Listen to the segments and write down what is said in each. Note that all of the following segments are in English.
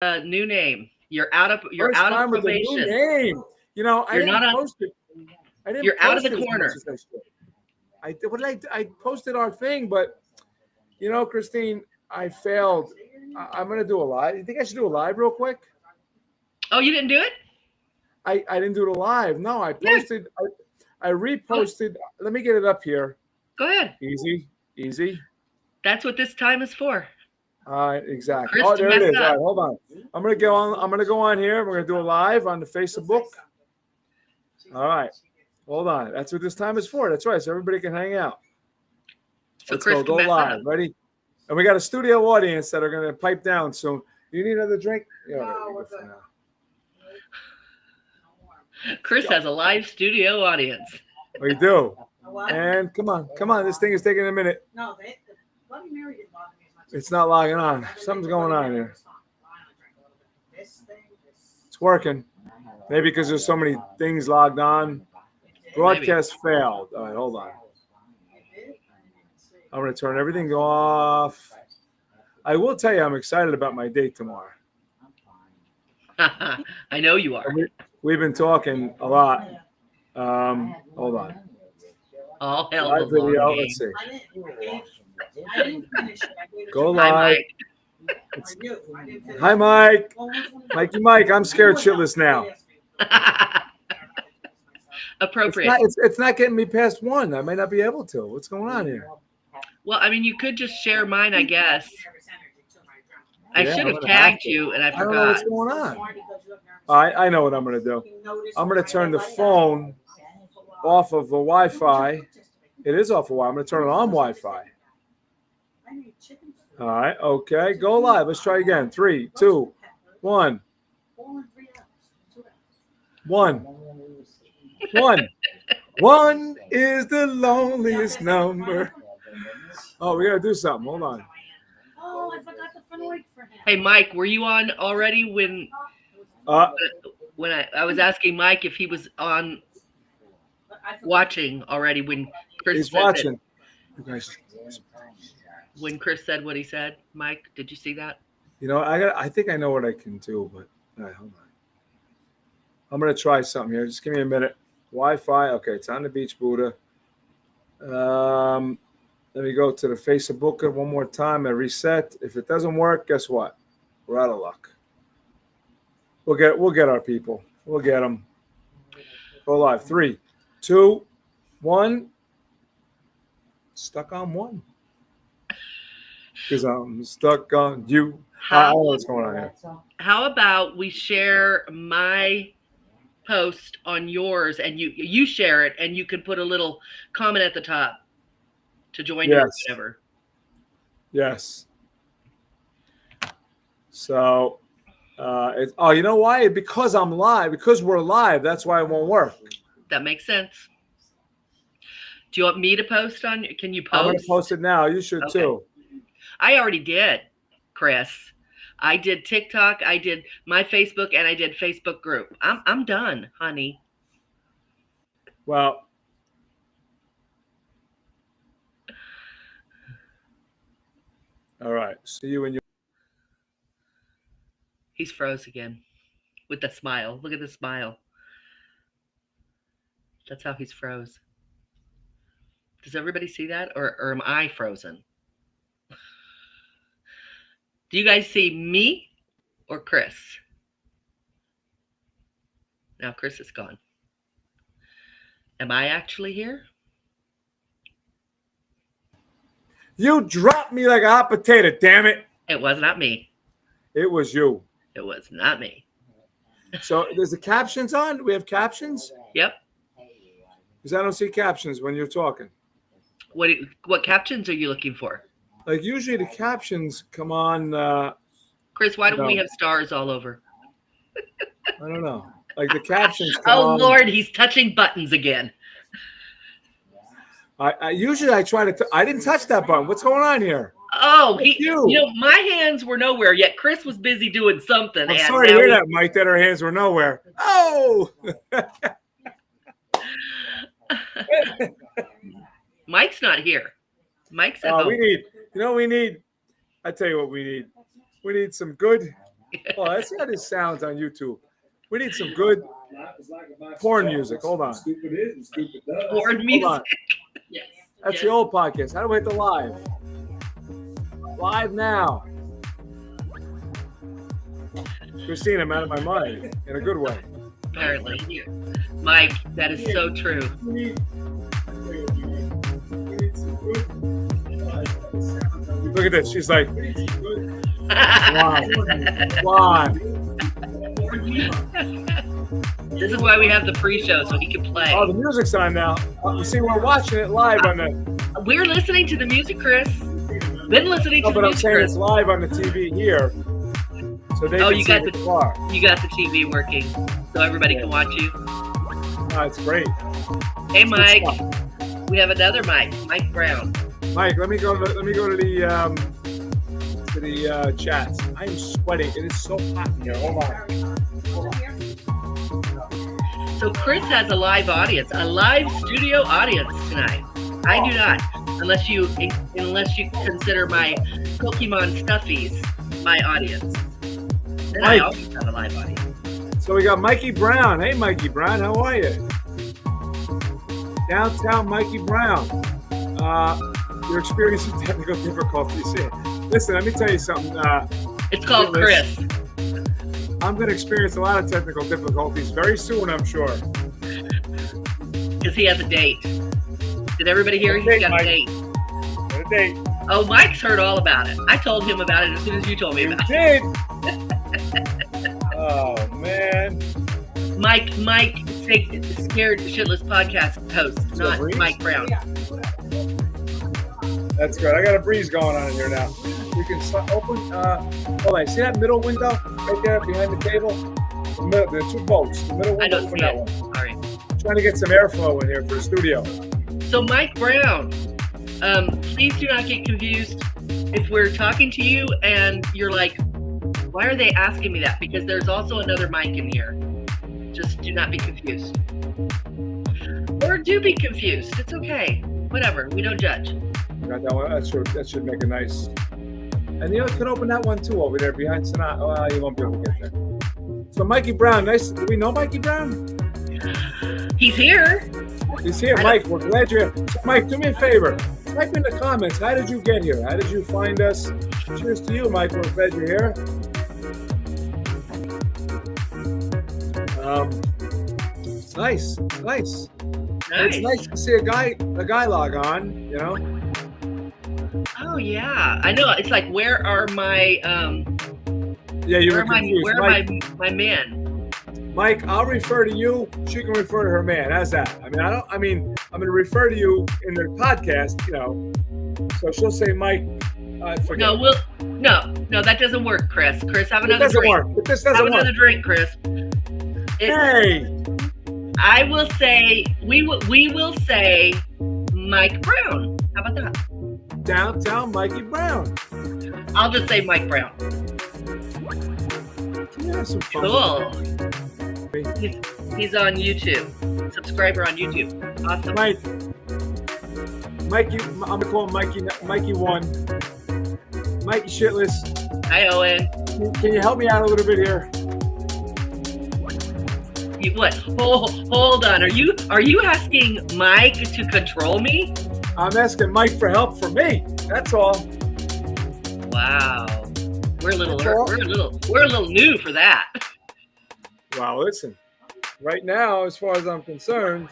New name. You're out of First time with a new probation. name. I You're not didn't on. post it. I didn't You're out of post the it as much corner. as I should. I did. What did I posted our thing, but Christine, I failed. I'm gonna do a live. You think I should do a live real quick? Oh, you didn't do it? I didn't do it live. No, I Yeah. posted. I Go, reposted. Let me get it up here. go ahead. Easy, easy. That's what this time is for. All right, exactly. Chris Oh, to there it mess is. All up. right, hold on. I'm gonna go on. I'm gonna go on here. We're gonna do a live on the Facebook. All right, hold on. That's what this time is for. That's right. So everybody can hang out. So Let's Chris go. can Go mess live. up. Ready? And we got a studio audience that are gonna pipe down soon. Do you need another drink? Yeah, no, we're good for now. Chris has a live studio audience. We do. And come on. This thing is taking a minute. No, the Bloody Mary didn't bother me as much. It's not logging on. Something's going on here. It's working. Maybe because there's so many things logged on. Broadcast failed. All right, hold on. I'm going to turn everything off. I will tell you, I'm excited about my date tomorrow. I know you are. We've been talking a lot. Hold on. All hell Live was long video. game. Let's see. I didn't finish it. Go Hi, live. Mike. Hi, Mike. Mike, I'm scared shitless now. Appropriate. It's not getting me past one. I might not be able to. What's going on here? Well, I mean, you could just share mine, I guess. I Yeah, should I'm have gonna have tagged to. you, and I I don't know what's forgot. going on. I know what I'm going to do. I'm going to turn the phone off of the Wi-Fi. It is off of Wi-Fi. I'm going to turn it on Wi-Fi. All right. Okay. Go live. Let's try again. 3, 2, 1. 1. 1. 1 is the loneliest number. Oh, we got to do something. Hold on. Oh, I forgot the front leg for him. Hey, Mike, were you on already when I was asking Mike if he was on watching already when Chris He's said watching. You guys. when Chris said what he said? Mike, did you see that? I think I know what I can do, but all right, hold on. I'm gonna try something here. Just give me a minute. Wi-Fi. Okay, it's on the beach, Buddha. Let me go to the Facebook one more time and reset. If it doesn't work, guess what? We're out of luck. We'll get our people. We'll get them. Go live. 3, 2, 1. Stuck on 1. Because I'm stuck on you. I don't know what's going on here. How about we share my post on yours and you share it and you can put a little comment at the top to join you or whatever. Yes. So, you know why? Because I'm live. Because we're live. That's why it won't work. That makes sense. Do you want me to post on? Can you post? I'm going to post it now. You should too. I already did, Chris. I did TikTok, I did my Facebook, and I did Facebook group. I'm done, honey. Well, all right. See you when you. He's froze again with the smile. Look at the smile. That's how he's froze. Does everybody see that, or am I frozen? Do you guys see me or Chris? Now Chris is gone. Am I actually here? You dropped me like a hot potato, damn it. It was not me. It was you. It was not me. So there's the captions on? We have captions? Yep. Because I don't see captions when you're talking. What captions are you looking for? Like usually the captions come on. Chris, why don't we have stars all over? I don't know. Like the captions come on. Lord, he's touching buttons again. I usually try to. I didn't touch that button. What's going on here? Oh, my hands were nowhere yet. Chris was busy doing something. I'm sorry to hear that, Mike. That our hands were nowhere. Oh. Mike's not here. Mike's at home. We need. I tell you what we need. We need some good Oh, let's see how this sounds on YouTube. We need some good porn music. Hold on. Porn music. Yes. That's the old podcast. How do we hit the live? Live now. Christine, I'm out of my mind in a good way. Apparently. Mike, that is so true. Look at this. She's like, why? This is why we have the pre-show, so he can play. Oh, the music's on now. You see, we're watching it live on the. We're listening to the music, Chris. Been listening to the But I'm music, saying Chris. it's live on the TV here. So they can you see got the the car. You got the TV working, so everybody can watch you. Oh, it's great. Hey, Mike. We have another Mike, Mike Brown. Mike, let me go to the chats. I am sweating. It is so hot in here. Hold on. So Chris has a live audience, a live studio audience tonight. I do not, unless you consider my Pokemon stuffies my audience. Then I always have a live audience. So we got Mikey Brown. Hey, Mikey Brown, how are you? Downtown Mikey Brown. You're experiencing technical difficulties here. Listen, let me tell you something. It's called Chris. I'm going to experience a lot of technical difficulties very soon, I'm sure. Because he has a date. Did everybody hear? He's got a date. Got a date. Oh, Mike's heard all about it. I told him about it as soon as you told me You about it. did? Oh, man. Mike, Scared Shitless podcast host, not Mike Brown. That's good. I got a breeze going on in here now. You can open. Hold on. See that middle window right there behind the table? The two bolts. The middle window. I don't open see that it. one. All right. Trying to get some airflow in here for the studio. So Mike Brown, please do not get confused if we're talking to you and you're like, why are they asking me that? Because there's also another Mike in here. Just do not be confused. Or do be confused. It's okay. Whatever. We don't judge. Got that one. That should make a nice. And you can open that one too over there behind Sonata. Oh, you won't be able to get there. So Mikey Brown, nice. Do we know Mikey Brown? He's here. He's here, Mike. We're glad you're here. So Mike, do me a favor. Type in the comments. How did you get here? How did you find us? Cheers to you, Mike. We're glad you're here. It's nice. Nice. It's nice to see a guy log on, you know. Oh yeah, I know. It's like, where are my where are my men? Mike, I'll refer to you. She can refer to her man. How's that? I'm going to refer to you in the podcast, you know. So she'll say, Mike. No, that doesn't work, Chris. Chris, have another drink. This doesn't work. Another drink, Chris. Hey. I will say, we will say Mike Brown. How about that? Downtown Mikey Brown. I'll just say Mike Brown. Yeah, some fun. Cool. He's on YouTube. Subscriber on YouTube. Awesome. Mikey, I'm gonna call him Mikey 1. Mikey Shitless. Hi, Owen. Can you help me out a little bit here? What? Hold on. Are you asking Mike to control me? I'm asking Mike for help for me. That's all. Wow. We're a little new for that. Wow, listen. Right now, as far as I'm concerned,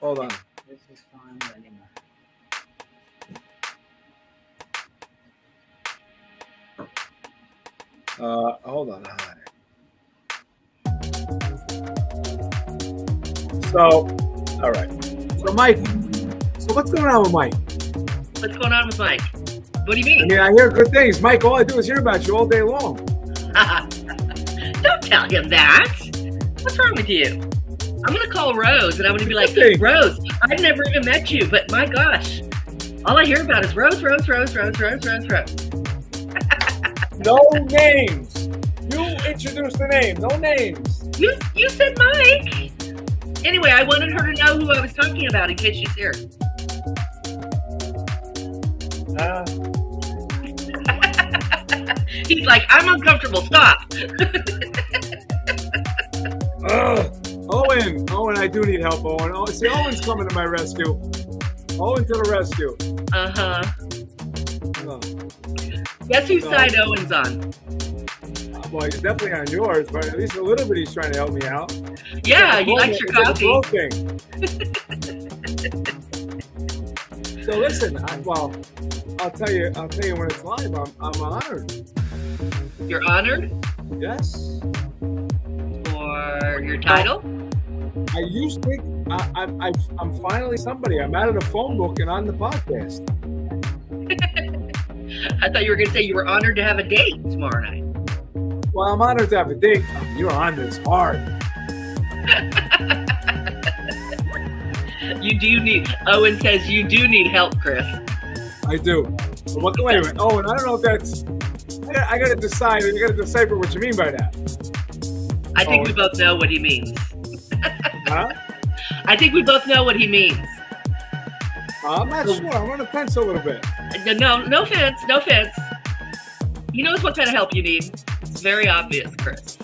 hold on. This is fine anymore. Hold on. So, all right. So, Mike. So, what's going on with Mike? What's going on with Mike? What do you mean? I mean, I hear good things. Mike, all I do is hear about you all day long. Don't tell him that. What's wrong with you? I'm going to call Rose, and I'm going to be like, Rose, I've never even met you, but my gosh, all I hear about is Rose. No names. You introduced the name. No names. You said Mike. Anyway, I wanted her to know who I was talking about in case she's here. He's like, I'm uncomfortable. Stop. Owen, I do need help, Owen. Oh, see, Owen's coming to my rescue. Owen to the rescue. Oh. Guess whose side Owen's on? Well, he's definitely on yours, but at least a little bit he's trying to help me out. Yeah, he likes your coffee. So listen, I'll tell you when it's live. I'm honored. You're honored Yes. for your title? I used to. I'm finally somebody. I'm out of the phone book and on the podcast. I thought you were going to say you were honored to have a date tomorrow night. Well, I'm honored to have a date. You're on this hard. You do need. Owen says you do need help, Chris. I do. But wait a minute. Owen, I don't know if that's. I got to decide. I got to decipher what you mean by that. I think we both know what he means. Huh? I think we both know what he means. I'm not sure. I'm on the fence a little bit. No offense. No offense. He knows what kind of help you need. It's very obvious, Chris.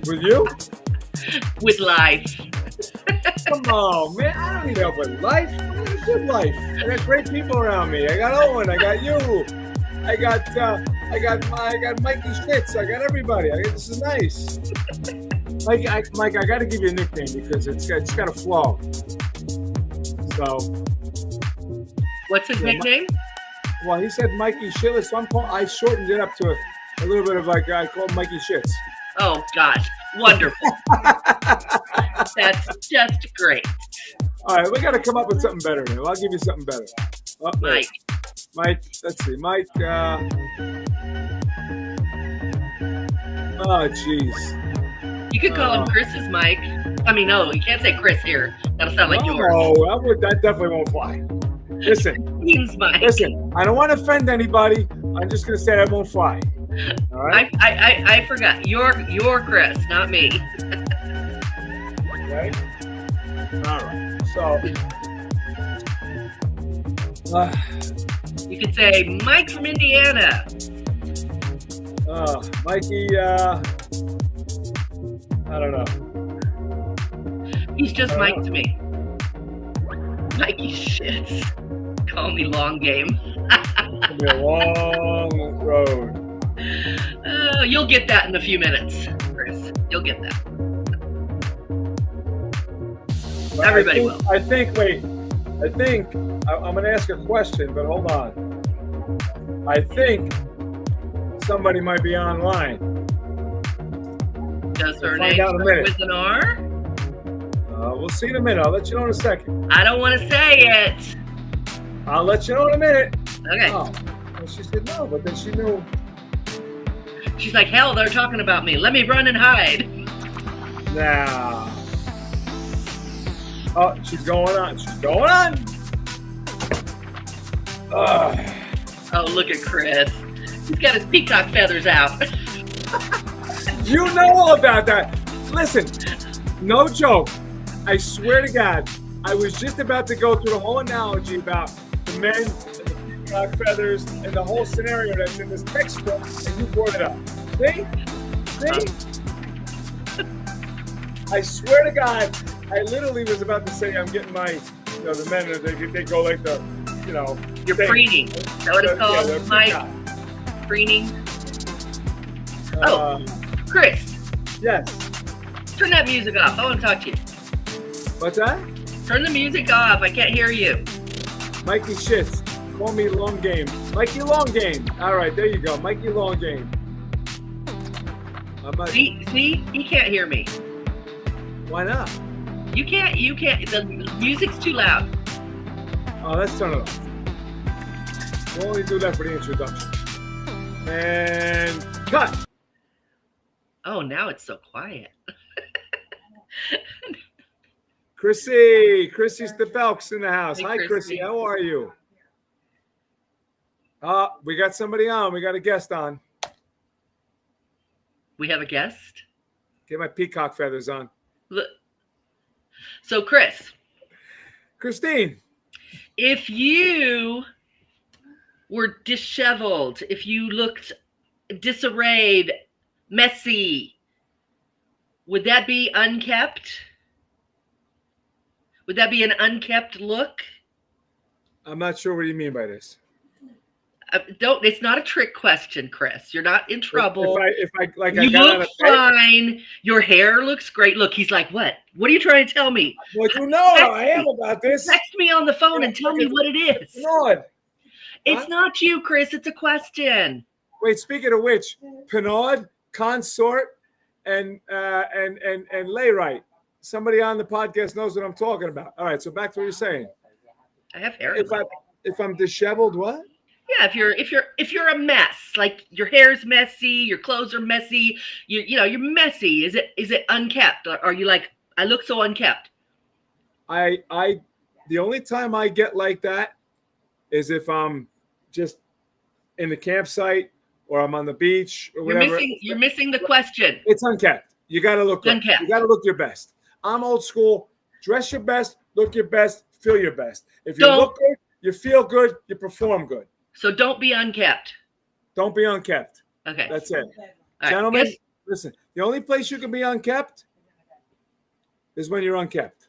With you? With life. Come on, man. I don't need help with life. I got a good life. I got great people around me. I got Owen. I got you. I got Mikey Schmitz. I got everybody. This is nice. Mike, I got to give you a nickname because it's got a flow. So. What's his nickname? Well, he said Mikey Shitless, so I shortened it up to a little bit of I call him Mikey Shits. Oh gosh, wonderful. That's just great. All right, we got to come up with something better now. I'll give you something better. Oh, Mike. Mike, let's see. Mike, oh, jeez. You could call him Chris's Mike. I mean, no, you can't say Chris here. That'll sound like yours. No, that definitely won't fly. Listen, Means Mike. Listen, I don't want to offend anybody. I'm just going to say that won't fly. All right? I forgot. You're Chris, not me. Right? All right. So, you could say Mike from Indiana. Mikey, I don't know. He's just Mike to me. Mikey shits. Call me long game. It'll be a long road. You'll get that in a few minutes, Chris. You'll get that. But Everybody will. I think I'm going to ask a question, but hold on. I think somebody might be online. Does her Find name out in a start minute. with an R? We'll see in a minute. I'll let you know in a second. I don't want to say it. I'll let you know in a minute. Okay. Oh. Well, she said no, but then she knew. She's like, hell, they're talking about me. Let me run and hide. Nah. Oh, she's going on. She's going on. Oh, look at Chris. He's got his peacock feathers out. You know all about that. Listen, no joke. I swear to God, I was just about to go through the whole analogy about the men and the peacock feathers and the whole scenario that's in this textbook, and you brought it up. See? I swear to God, I literally was about to say I'm getting my, the men, they go like the, You're preening. Is that what it's called, yeah, Mike? Preening? Chris. Yes. Turn that music off. I want to talk to you. What's that? Turn the music off. I can't hear you. Mikey Shits. Call me Long Game. Mikey Long Game. All right, there you go. Mikey Long Game. See? He can't hear me. Why not? You can't. The music's too loud. Oh, let's turn it off. We'll only do that for the introduction. And cut. Oh, now it's so quiet. Chrissy Stepelk's in the house. Hey, Hi, Chrissy. Chrissy. How are you? We got somebody on. We got a guest on. We have a guest? Get my peacock feathers on. Look. So, Chris. Christine. If you were disheveled, if you looked disarrayed, messy. Would that be unkept? Would that be an unkept look? I'm not sure what you mean by this. Don't. It's not a trick question, Chris. You're not in trouble. If I like, You I got out look of bed. fine. Your hair looks great. Look, he's like, what? What are you trying to tell me? Well, you know how I am about this. Text me on the phone and tell me what it is. Pinard. It's not you, Chris. It's a question. Wait, speaking of which, Pinard, Consort, and Layrite. Somebody on the podcast knows what I'm talking about. All right, so back to what you're saying. I have hair. If I'm disheveled, what? Yeah, if you're a mess, like your hair's messy, your clothes are messy, you're messy. Is it unkept? Or are you like, I look so unkept? The only time I get like that is if I'm just in the campsite or I'm on the beach or whatever. You're missing the question. It's unkept. You got to look good. Unkept. You got to look your best. I'm old school. Dress your best, look your best, feel your best. If you look good, you feel good, you perform good. So don't be unkept. Don't be unkept. Okay. That's it. Right. Gentlemen, listen, the only place you can be unkept is when you're unkept.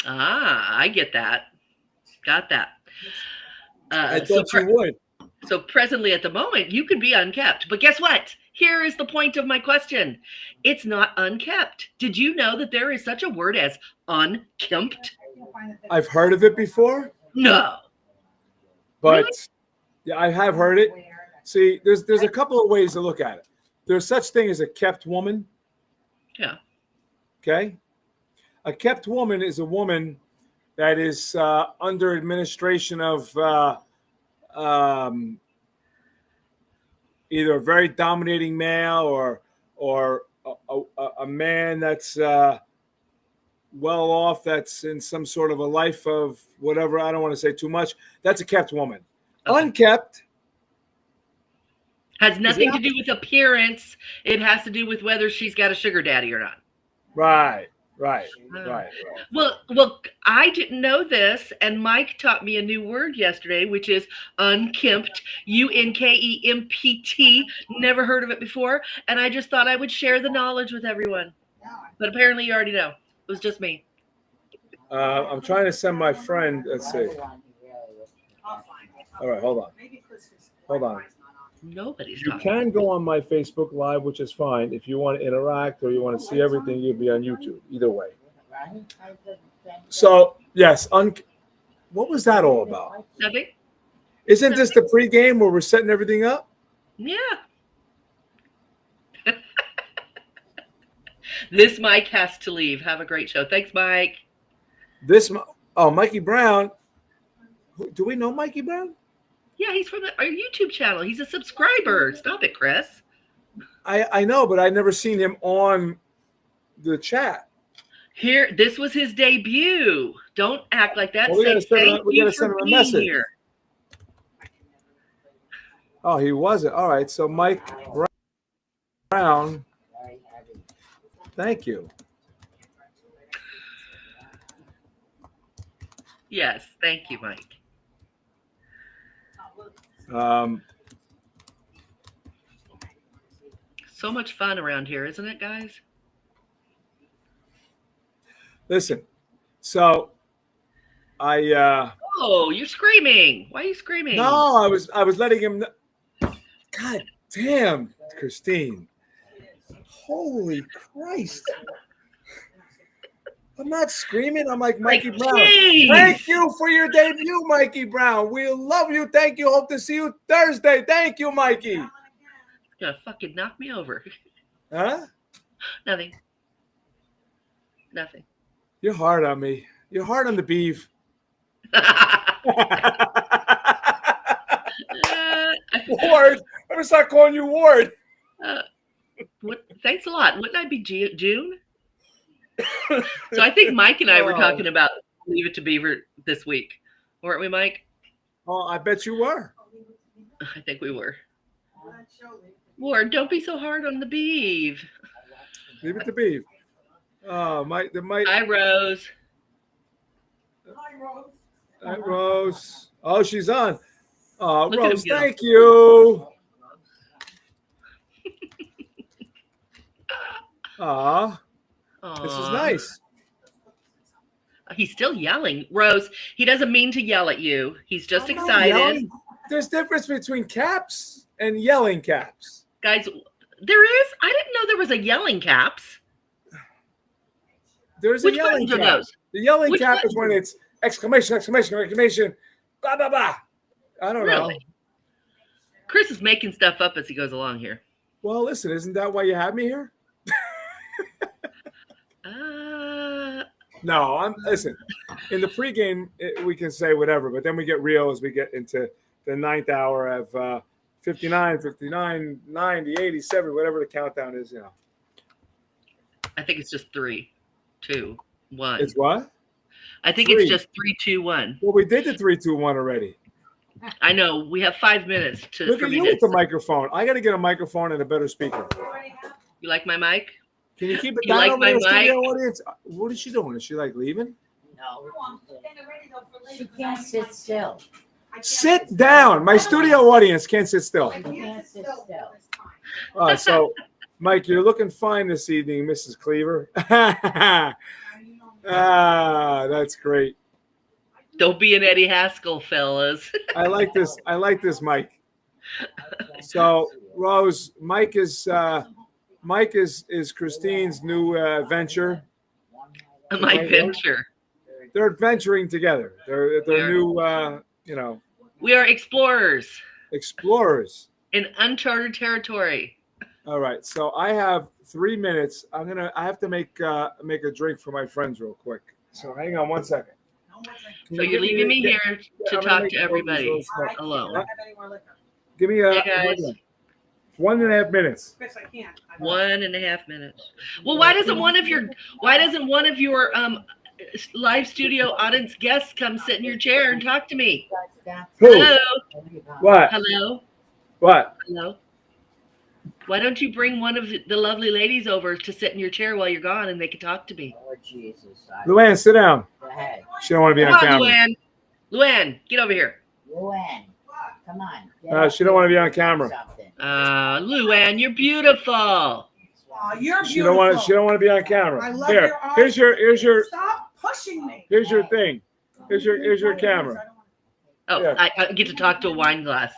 Ah, I get that. Got that. I thought you would. So presently at the moment, you could be unkept. But guess what? Here is the point of my question. It's not unkept. Did you know that there is such a word as unkempt? I've heard of it before. No. But really? Yeah, I have heard it. See, there's a couple of ways to look at it. There's such thing as a kept woman. Yeah. Okay. A kept woman is a woman that is under administration of either a very dominating male or a man that's well off, that's in some sort of a life of whatever. I don't want to say too much. That's a kept woman. Okay. Unkept has nothing to do with appearance. It has to do with whether she's got a sugar daddy or not. Right. Well, I didn't know this, and Mike taught me a new word yesterday, which is unkempt, UNKEMPT. Never heard of it before, and I just thought I would share the knowledge with everyone. But apparently you already know. It was just me. I'm trying to send my friend. Let's see. All right, hold on. Nobody's You talking. can go on my Facebook Live, which is fine. If you want to interact or you want to see everything, you'll be on YouTube. Either way. So, yes. What was that all about? Nothing. Isn't this the pregame where we're setting everything up? Yeah. This Mike has to leave. Have a great show. Thanks, Mike. Mikey Brown. Do we know Mikey Brown? Yeah, he's from our YouTube channel. He's a subscriber. Stop it, Chris. I know, but I never seen him on the chat. Here, this was his debut. Don't act like that. Well, we gotta send him a message. Here. Oh, he wasn't. All right. So Mike Brown. Thank you. Yes, thank you, Mike. So much fun around here, isn't it, guys? Listen, so Oh, you're screaming. Why are you screaming? No, I was letting him know. God damn, Christine. Holy Christ. I'm not screaming. I'm like Mikey Brown. Geez. Thank you for your debut, Mikey Brown. We love you. Thank you. Hope to see you Thursday. Thank you, Mikey. You're gonna fucking knock me over. Huh? Nothing. You're hard on me. You're hard on the beef. Ward. I'm gonna start calling you Ward. Thanks a lot. Wouldn't I be June? So I think Mike and I were talking about Leave It to Beaver this week, weren't we, Mike? Oh, I bet you were. I think we were. Ward, don't be so hard on the beef. Leave it to beef. Oh, Mike. Hi, Rose. Hi, Rose. Oh, she's on. Oh, Look at Rose, him go. thank you. Aw, this is Aw. nice. He's still yelling. Rose, he doesn't mean to yell at you. He's just I'm not excited. yelling. There's difference between caps and yelling caps. Guys, there is? I didn't know there was a yelling caps. There's Which a yelling buttons are cap. those? The yelling Which cap is buttons? when it's exclamation, exclamation, exclamation, blah, blah, blah. I don't know. Really? Chris is making stuff up as he goes along here. Well, listen, isn't that why you have me here? No, listen. In the pregame, we can say whatever, but then we get real as we get into the ninth hour of 59, 59, 90, 87, whatever the countdown is, I think it's just 3, 2, 1. It's what? I think 3. it's just 3, 2, 1. Well, we did the 3, 2, 1 already. I know. We have 5 minutes to. Look for at me you to, with the microphone. I got to get a microphone and a better speaker. You like my mic? Can you keep it You down like over my there, studio mic? audience? What is she doing? Is she like leaving? No. She can't sit still. Sit down. My studio audience can't sit still. She can't sit still. So, Mike, you're looking fine this evening, Mrs. Cleaver. That's great. Don't be an Eddie Haskell, fellas. I like this. I like this, Mike. So, Rose, Mike is Christine's new venture. My venture. They're adventuring together. They're new, We are explorers explorers. in uncharted territory. All right. So I have 3 minutes. I have to make a drink for my friends real quick. So hang on 1 second. So you're leaving me here to talk to everybody alone. Give me Hey, guys. 1.5 minutes. Chris, I can't. 1.5 minutes. Well, why doesn't one of your live studio audience guests come sit in your chair and talk to me? Who? Hello. What? Hello. What? Hello. Why don't you bring one of the lovely ladies over to sit in your chair while you're gone and they can talk to me? Oh, Jesus. Luann, sit down. Go ahead. She don't want to be on Come on, camera. Luann, get over here. Luann, come on. Get up She don't want to be on here and do camera. something. Luann, you're beautiful. Aw, you're She beautiful. don't want to be on camera. I love Here, your eyes. here's your Stop pushing me. here's your thing. Here's your camera. Oh, Yeah. I get to talk to a wine glass.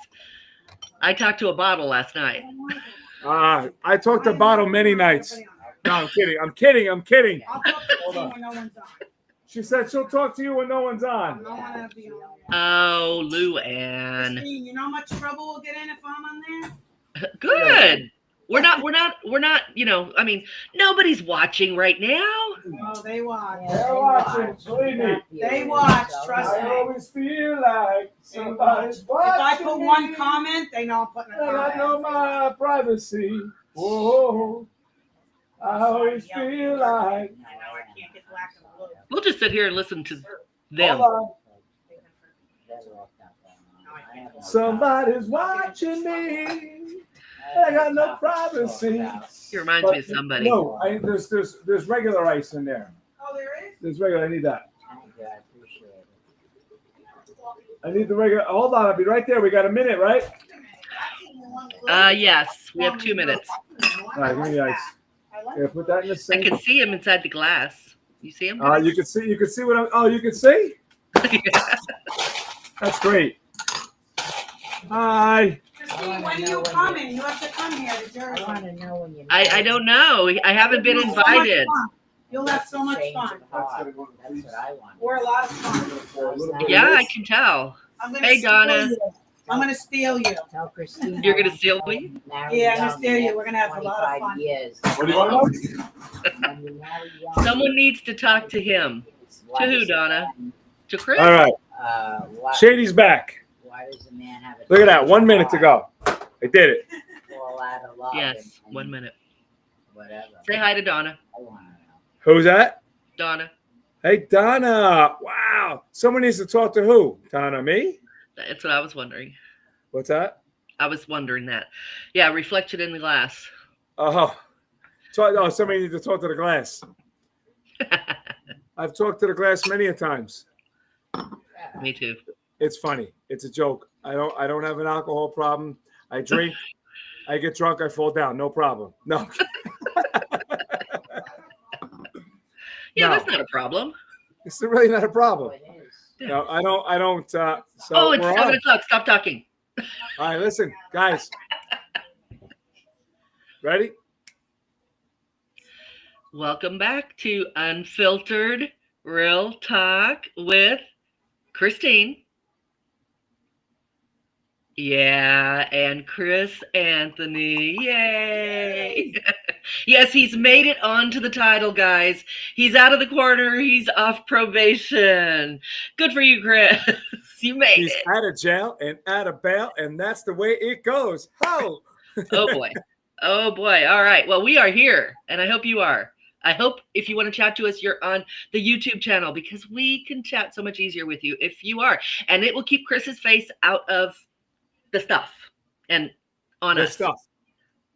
I talked to a bottle last night. I talked to Bottle many nights. No, I'm kidding. I'm kidding. I'm kidding. I'll talk to you when no one's on. She said she'll talk to you when no one's I on. don't want to be on there. Oh, Luann. Christine, you know how much trouble we'll get in if I'm on there? Good. We're not, I mean, nobody's watching right now. Oh, they watch. Yeah, They're they watching, watch. believe me. They watch, So, trust I me. always feel like somebody's If I watching put one me. comment, they know I'm putting a And I comment. know my privacy. Whoa. I always feel like. I know I can't get black and blue. We'll just sit here and listen to them. Hold That's all stuff going on. I have on. no Somebody's watching me. doubt. I got no privacy. He reminds me of somebody. No, there's regular ice in there. Oh, there is? There's regular. I need that. Thank you, I appreciate it. I need the regular. Hold on, I'll be right there. We got a minute, right? Yes, we have 2 minutes. All right, give me the ice. Yeah, put that in the I sink. can see him inside the glass. You see him? You can see what I'm. Oh, you can see. That's great. Hi. Christine, when are you coming? You have to come here to I Jersey. want to know when you. I don't know. I haven't been You'll have so much invited. fun. You'll have so much Change fun. of heart. That's what I want. We're a lot of fun. Yeah, I can tell. I'm gonna Hey, steal Donna. you. I'm gonna steal you. Tell Christine. You're gonna steal me? Yeah, I'm gonna steal you. We're gonna have a lot of fun. Years. What do you want to know? Someone needs to talk to him. To who, Donna? To Chris? All right. Shady's back. Why does a man have a Look at that. 1 minute to go. I did it. fall out of love Yes, and 1 minute. Whatever. Say hi to Donna. I want to know. Who's that? Donna. Hey, Donna. Wow. Someone needs to talk to who? Donna, me? That's what I was wondering. What's that? I was wondering that. Yeah, reflection in the glass. Oh, somebody needs to talk to the glass. I've talked to the glass many a times. Me too. It's funny. It's a joke. I don't have an alcohol problem. I drink. I get drunk. I fall down. No problem. No. Yeah, No. that's not a problem. It's really not a problem. Oh, it is. No, I don't. So Oh, it's we're 7 on. o'clock. Stop talking. All right, listen, guys. Ready? Welcome back to Unfiltered Real Talk with Christine. Yeah, and Chris Anthony. Yay. Yes, he's made it onto the title, guys. He's out of the corner. He's off probation. Good for you, Chris. You made He's it. out of jail and out of bail, and that's the way it goes. How? Oh, boy. Oh, boy. All right. Well, we are here, and I hope you are. I hope if you want to chat to us, you're on the YouTube channel because we can chat so much easier with you if you are. And it will keep Chris's face out of the stuff and on us. Stuff.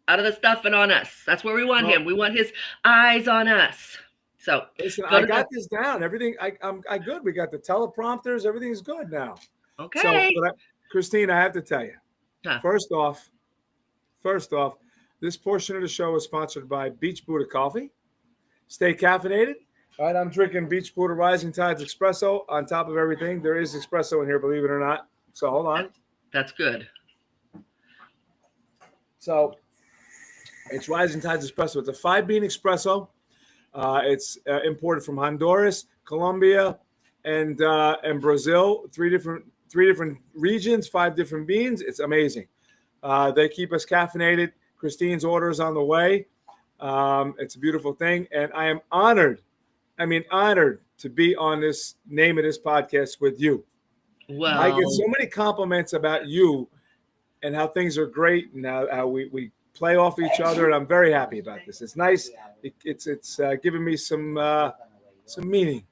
Out of the stuff and on us. That's where we want Well, him. We want his eyes on us. So listen, go I to got this down. Everything, I'm good. We got the teleprompters. Everything's good now. okay. So, Christine, I have to tell you. Huh. First off, this portion of the show is sponsored by Beach Buddha Coffee. Stay caffeinated. All right, I'm drinking Beach Buddha Rising Tides Espresso on top of everything. There is espresso in here, believe it or not. So hold on. That's good. So it's Rising Tides Espresso. It's a 5-bean espresso. It's imported from Honduras, Colombia, and Brazil. Three different regions, 5 different beans. It's amazing. They keep us caffeinated. Christine's order is on the way. It's a beautiful thing, and I am honored. I mean, honored to be on this name of this podcast with you. Well, I get so many compliments about you and how things are great and how we play off each other, and I'm very happy about this. It's nice. It's giving me some meaning.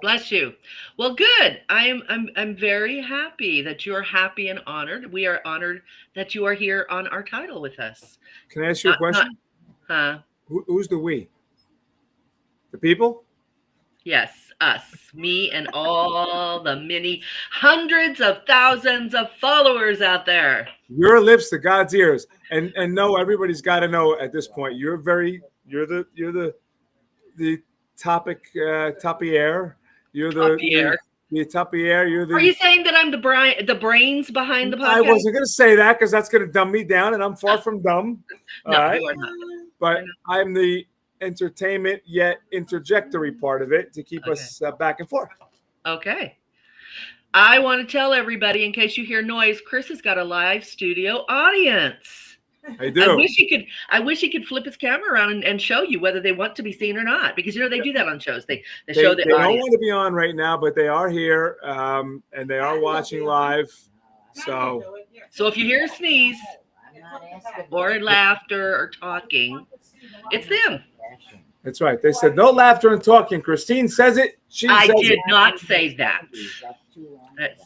bless you. Well, good. I'm very happy that you're happy and honored. We are honored that you are here on our title with us. Can I ask you a question? Who's the we? The people? Yes, us, me, and all the many hundreds of thousands of followers out there. Your lips to God's ears, and no, everybody's got to know at this point. You're the topic topier. You're the topier. You're the. Are you saying that I'm the brains behind the podcast? I wasn't going to say that because that's going to dumb me down, and I'm far from dumb. No, all right? you are not. But I'm the entertainment yet interjectory part of it to keep us back and forth. Okay. I want to tell everybody, in case you hear noise, Chris has got a live studio audience. I do. I wish he could flip his camera around and show you whether they want to be seen or not, because they do that on shows. They show the They audience. don't want to be on right now, but they are here and they are watching live. So if you hear a sneeze or laughter or talking, it's them. that's right. They said no laughter and talking. Christine says it. I says did it. not say that.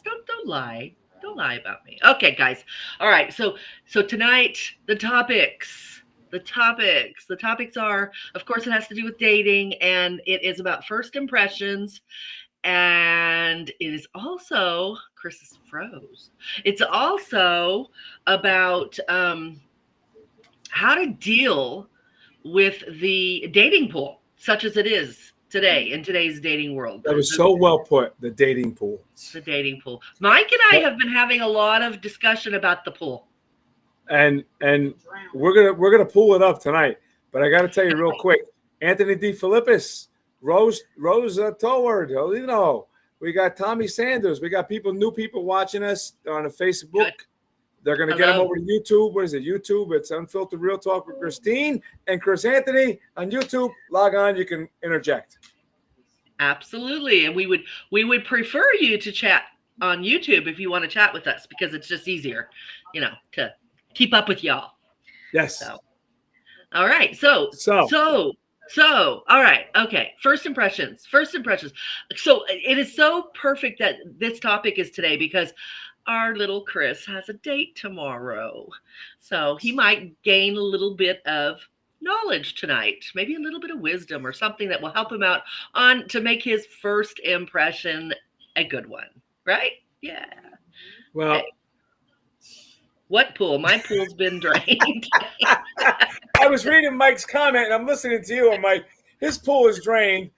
Don't lie. Don't lie about me. Okay, guys. All right. So tonight, the topics are, of course, it has to do with dating, and it is about first impressions. And it is also, Chris is froze. It's also about how to deal with the dating pool, such as it is today in today's dating world. That was so well put. The dating pool. The dating pool. Mike and I have been having a lot of discussion about the pool. And we're gonna pull it up tonight. But I got to tell you real quick, Anthony D. Philippus, Rose Toward, we got Tommy Sanders. We got new people watching us on a Facebook. Good. They're going to get them over to YouTube. What is it? YouTube. It's Unfiltered Real Talk with Christine and Chris Anthony on YouTube. Log on. You can interject. Absolutely. And we would prefer you to chat on YouTube if you want to chat with us, because it's just easier, to keep up with y'all. Yes. So, all right. So, all right. Okay. First impressions. So it is so perfect that this topic is today, because our little Chris has a date tomorrow. So he might gain a little bit of knowledge tonight, maybe a little bit of wisdom or something that will help him out to make his first impression a good one. Right? Yeah. Well, okay. What pool? My pool's been drained. I was reading Mike's comment and I'm listening to you. I'm like, his pool is drained.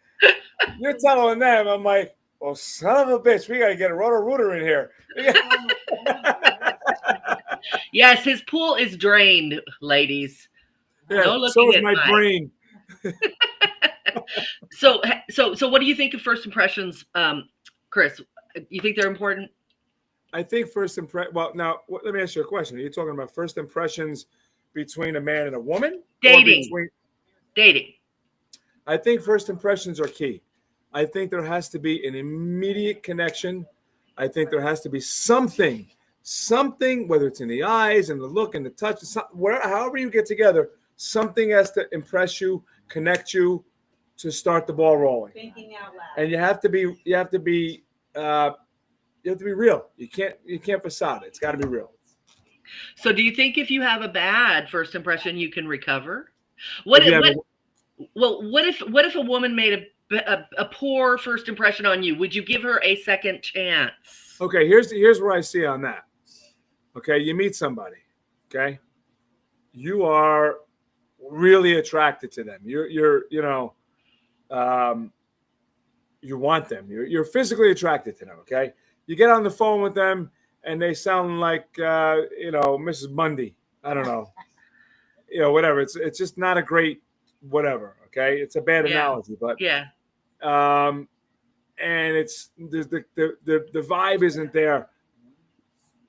You're telling them, I'm like, well, son of a bitch, we got to get a roto-rooter in here. Yes, his pool is drained, ladies. Yeah, No so looking is at my mine. brain. So what do you think of first impressions, Chris? You think they're important? I think first impression. Well, now let me ask you a question. Are you talking about first impressions between a man and a woman, or Dating. between? Dating. I think first impressions are key. I think there has to be an immediate connection. I think there has to be something, whether it's in the eyes and the look and the touch, however you get together, something has to impress you, connect you, to start the ball rolling. Thinking out loud. And you have to be real. You can't facade it. It's got to be real. So do you think if you have a bad first impression, you can recover? What if a woman made a poor first impression on you? Would you give her a second chance? Okay, here's where I see on that. Okay, you meet somebody. Okay, you are really attracted to them. You want them. You're physically attracted to them. Okay, you get on the phone with them and they sound like Mrs. Bundy. I don't know. Whatever. It's just not a great whatever. Okay, it's a bad analogy, but yeah. And it's the vibe isn't there.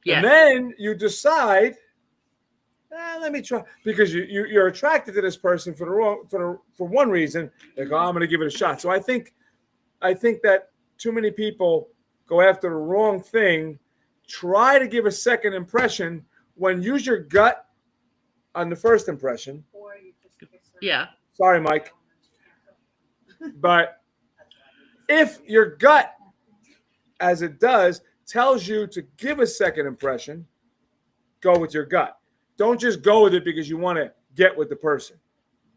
Yes. And then you decide, let me try, because you're attracted to this person for one reason. Like, I'm going to give it a shot. So I think that too many people go after the wrong thing. Try to give a second impression when use your gut on the first impression. Yeah. Sorry, Mike. But if your gut, as it does, tells you to give a second impression, go with your gut. Don't just go with it because you want to get with the person.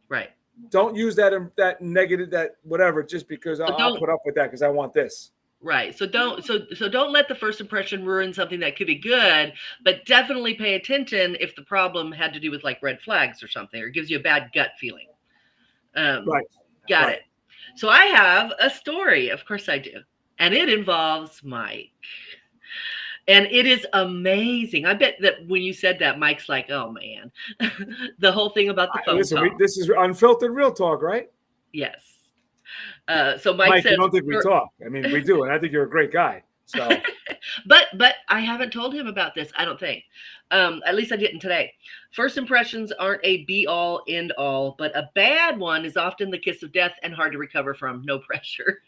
Right. Don't use that negative, that whatever, just because I'll put up with that because I want this. Right. So don't let the first impression ruin something that could be good, but definitely pay attention if the problem had to do with like red flags or something, or gives you a bad gut feeling. Right. Got it. So I have a story. Of course I do. And it involves Mike. And it is amazing. I bet that when you said that, Mike's like, oh, man. The whole thing about the phone call. This is unfiltered real talk, right? Yes. So Mike says, you don't think we talk. I mean, we do. And I think you're a great guy. So, But I haven't told him about this, I don't think. At least I didn't today. First impressions aren't a be-all, end-all, but a bad one is often the kiss of death and hard to recover from. No pressure.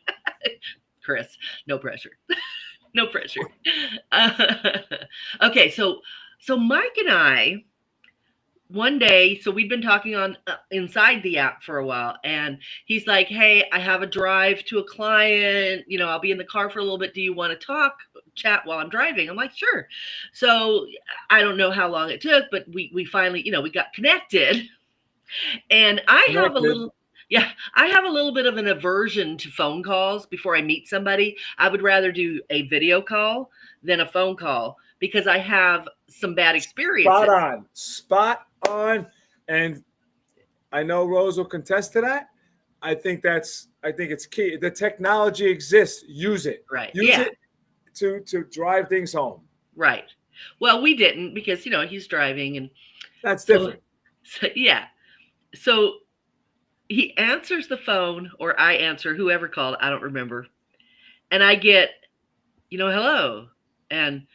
Chris, no pressure. No pressure. Okay, so Mike and I, one day, so we'd been talking on inside the app for a while, and he's like, hey, I have a drive to a client, I'll be in the car for a little bit. Do you want to chat while I'm driving? I'm like, sure. So I don't know how long it took, but we finally, we got connected. And I have a little bit of an aversion to phone calls before I meet somebody. I would rather do a video call than a phone call because I have some bad experiences. Spot on. And I know Rose will contest to that. I think it's key. The technology exists. Use it. Right. Use it to drive things home. Right. Well, we didn't because, he's driving and that's different. So yeah. So he answers the phone, or I answer, whoever called, I don't remember. And I get, hello. And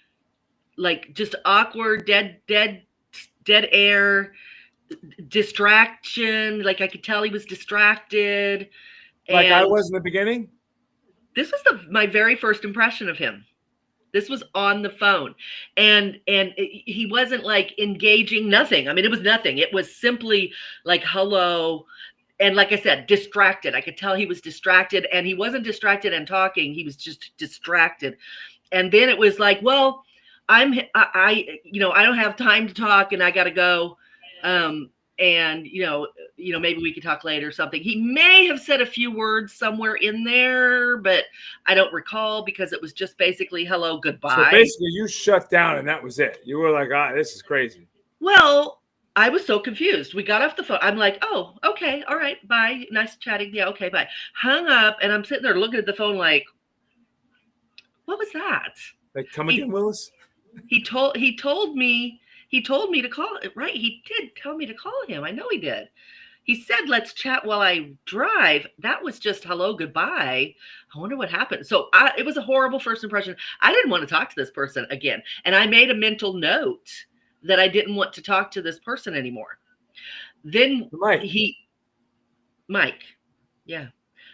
like just awkward, dead air, distraction. Like I could tell he was distracted. Like I was in the beginning? This was my very first impression of him. This was on the phone. And he wasn't like engaging, nothing. I mean, it was nothing. It was simply like, hello. And like I said, distracted. I could tell he was distracted, and he wasn't distracted and talking. He was just distracted. And then it was like, well, I don't have time to talk and I got to go. And maybe we could talk later or something. He may have said a few words somewhere in there, but I don't recall because it was just basically hello, goodbye. So basically you shut down and that was it. You were like, this is crazy. Well, I was so confused. We got off the phone. I'm like, oh, okay, all right, bye. Nice chatting. Yeah, okay, bye. Hung up, and I'm sitting there looking at the phone like, what was that? Like, come He again, Willis? he told me to call it, right? He did tell me to call him. I know he did. He said, let's chat while I drive. That was just hello, goodbye. I wonder what happened. So it was a horrible first impression. I didn't want to talk to this person again. And I made a mental note that I didn't want to talk to this person anymore. Then Mike. Mike. Yeah.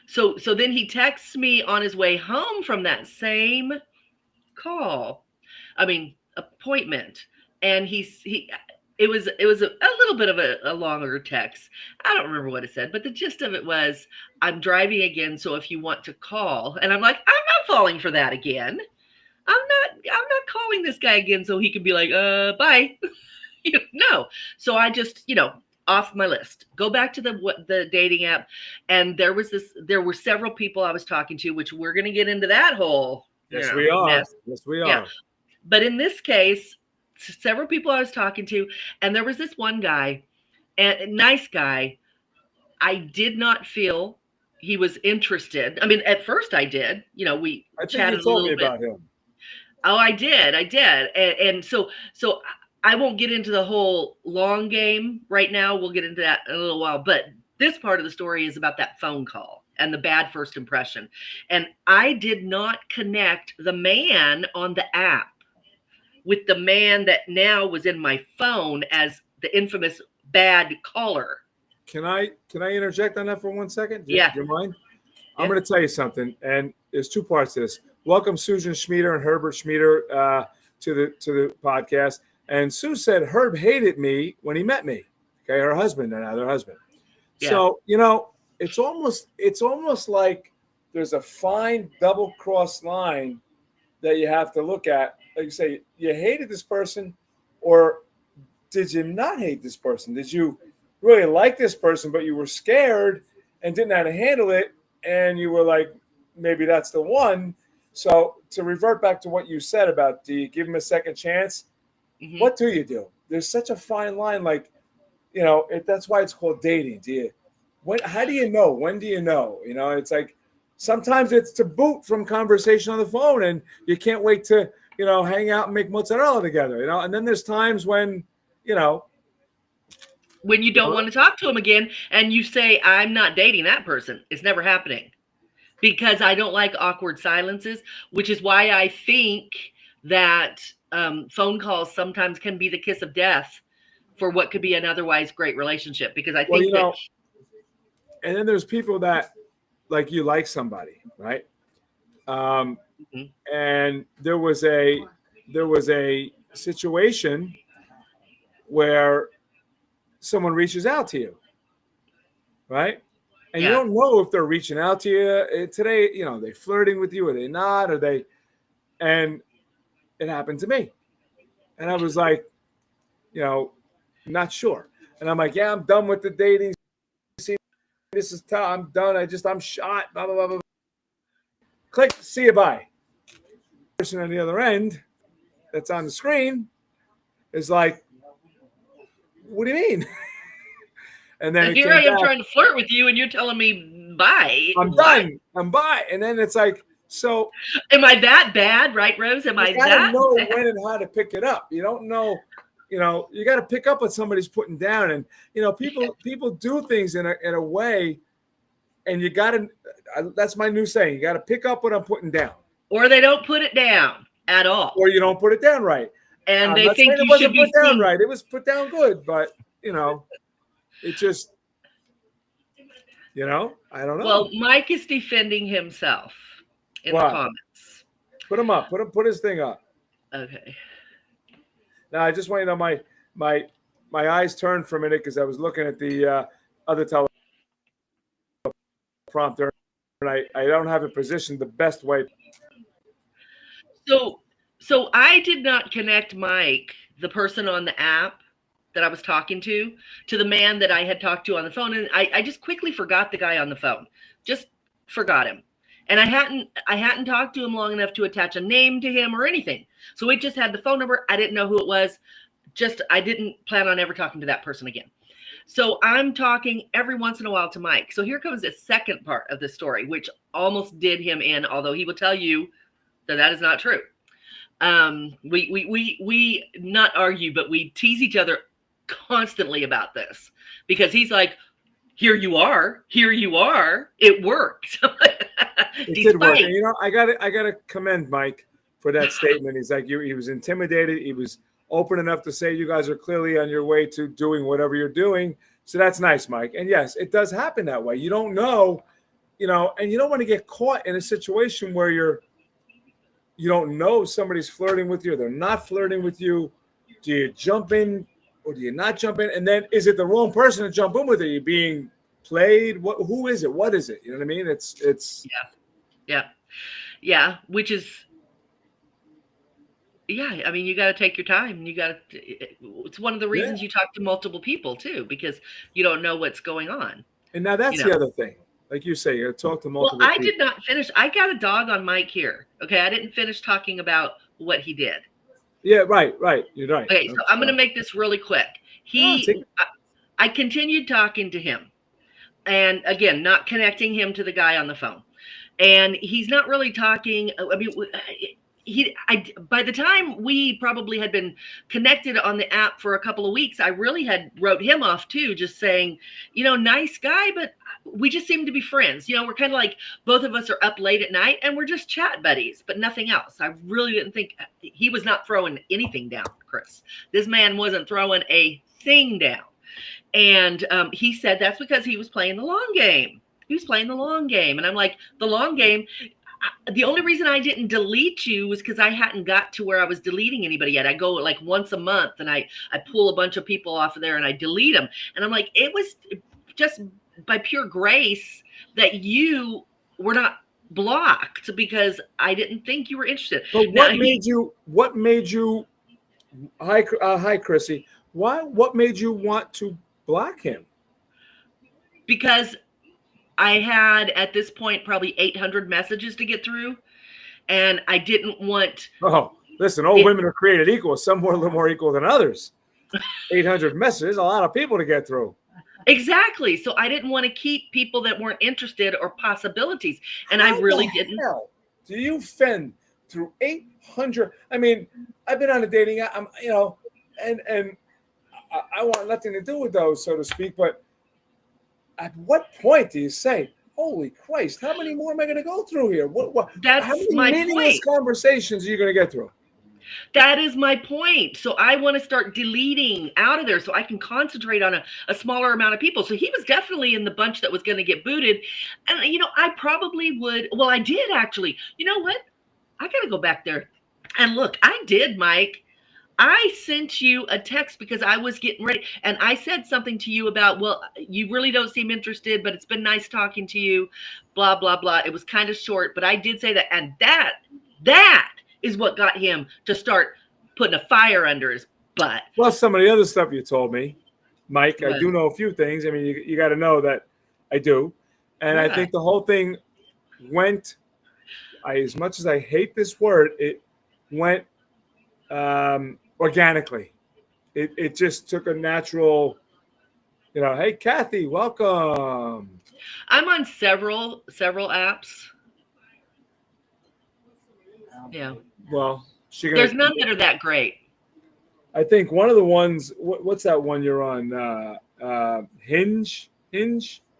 So then he texts me on his way home from that same appointment. And it was a little bit of a longer text. I don't remember what it said, but the gist of it was, I'm driving again, so if you want to call. And I'm like, I'm not falling for that again. I'm not calling this guy again so he can be like, bye. No. So I just, off my list. Go back to the dating app, and there were several people I was talking to, which we're going to get into that whole Yes, we are. mess. Yes, we are. Yeah. But in this case, several people I was talking to, and there was this one guy, a nice guy. I did not feel he was interested. I mean, at first I did. We I think chatted you told a me little bit. about him. Oh, I did. And so I won't get into the whole long game right now. We'll get into that in a little while. But this part of the story is about that phone call and the bad first impression. And I did not connect the man on the app with the man that now was in my phone as the infamous bad caller. Can I interject on that for 1 second? Do Yeah. you mind? Yeah. I'm going to tell you something, and there's two parts to this. Welcome Susan Schmieder and Herbert Schmieder to the podcast. And Sue said Herb hated me when he met me. Okay, her husband and other husband. Yeah. So it's almost like there's a fine double cross line that you have to look at. Like you say, you hated this person, or did you not hate this person? Did you really like this person, but you were scared and didn't know how to handle it, and you were like, maybe that's the one. So to revert back to what you said about, do you give him a second chance? Mhm. What do you do? There's such a fine line. Like, that's why it's called dating. How do you know? When do you know? It's like sometimes it's to boot from conversation on the phone, and you can't wait to, hang out and make mozzarella together, and then there's times when, when you don't want to talk to him again, and you say, I'm not dating that person. It's never happening, because I don't like awkward silences, which is why I think that phone calls sometimes can be the kiss of death for what could be an otherwise great relationship. Because I think and then there's people that, like, you like somebody, right? And there was a situation where someone reaches out to you, right? And you don't know if they're reaching out to you today. They flirting with you, or they not, and it happened to me. And I was like, not sure. And I'm like, yeah, I'm done with the dating. See, this is tough. I'm done. I'm shot. Blah, blah, blah, blah. Click, see you, bye. The person on the other end that's on the screen is like, what do you mean? And then here I am trying to flirt with you, and you're telling me bye. I'm done. I'm bye. And then it's like, so am I that bad, right, Rose? Am I that bad? You know bad? when and how to pick it up. You don't know. You got to pick up what somebody's putting down, and people do things in a way, and you got to. That's my new saying. You got to pick up what I'm putting down, or they don't put it down at all, or you don't put it down right, and they think it you wasn't should be put down seen. right. It was put down good, but it just. I don't know. Well, Mike is defending himself in the comments. Put him up. Put his thing up. Okay. Now I just want you to know my eyes turned for a minute because I was looking at the other teleprompter, and I don't have it positioned the best way. So I did not connect Mike, the person on the app that I was talking to the man that I had talked to on the phone. And I just quickly forgot the guy on the phone. Just forgot him. And I hadn't talked to him long enough to attach a name to him or anything. So we just had the phone number. I didn't know who it was. I didn't plan on ever talking to that person again. So I'm talking every once in a while to Mike. So here comes the second part of the story, which almost did him in, although he will tell you that is not true. We not argue, but we tease each other constantly about this because he's like, here you are, it worked. It did work. And, I gotta commend Mike for that statement. He's like, he was intimidated. He was open enough to say you guys are clearly on your way to doing whatever you're doing. So that's nice, Mike. And yes, it does happen that way. You don't know, and you don't want to get caught in a situation where you don't know somebody's flirting with you, or they're not flirting with you. Do you jump in or do you not jump in? And then is it the wrong person to jump in with? Are you being played? Who is it? What is it? You know what I mean? It's yeah. Which is, yeah. I mean, you got to take your time. It's one of the reasons you talk to multiple people too, because you don't know what's going on. And now that's the other thing. Like you say, you talk to multiple people. I did not finish. I got a dog on Mike here. Okay. I didn't finish talking about what he did. Yeah, right. You're right. Okay. So I'm going to make this really quick. I continued talking to him, and again, not connecting him to the guy on the phone. And he's not really talking. I mean, by the time we probably had been connected on the app for a couple of weeks, I really had wrote him off too, just saying, nice guy, but we just seem to be friends. We're kind of like both of us are up late at night and we're just chat buddies, but nothing else. I really didn't think he was not throwing anything down, Chris. This man wasn't throwing a thing down. And he said that's because he was playing the long game. He was playing the long game. And I'm like, the long game. The only reason I didn't delete you was because I hadn't got to where I was deleting anybody yet. I go like once a month and I pull a bunch of people off of there and I delete them. And I'm like, it was just by pure grace that you were not blocked because I didn't think you were interested. But what made you, hi, Chrissy. What made you want to block him? Because I had at this point probably 800 messages to get through, and I didn't want. Oh, listen, all women are created equal. Some were a little more equal than others. 800 messages, a lot of people to get through. Exactly. So I didn't want to keep people that weren't interested or possibilities, and I really didn't. Hell do you fend through 800? I mean, I've been on a dating app, and I want nothing to do with those, so to speak, but. At what point do you say, holy Christ, how many more am I going to go through here? How many meaningless conversations are you going to get through? That is my point. So I want to start deleting out of there so I can concentrate on a smaller amount of people. So he was definitely in the bunch that was going to get booted. And, I probably would. Well, I did actually. You know what? I got to go back there and look. I did, Mike. I sent you a text because I was getting ready and I said something to you about, well, you really don't seem interested, but it's been nice talking to you, blah, blah, blah. It was kind of short, but I did say that. And that is what got him to start putting a fire under his butt. Plus some of the other stuff you told me, Mike, I do know a few things. I mean, you got to know that I do. And I think the whole thing went, as much as I hate this word, it went, organically. It just took a natural, hey, Kathy, welcome. I'm on several apps. Yeah. Well, there's none that are that great. I think one of the ones, what's that one you're on? Hinge?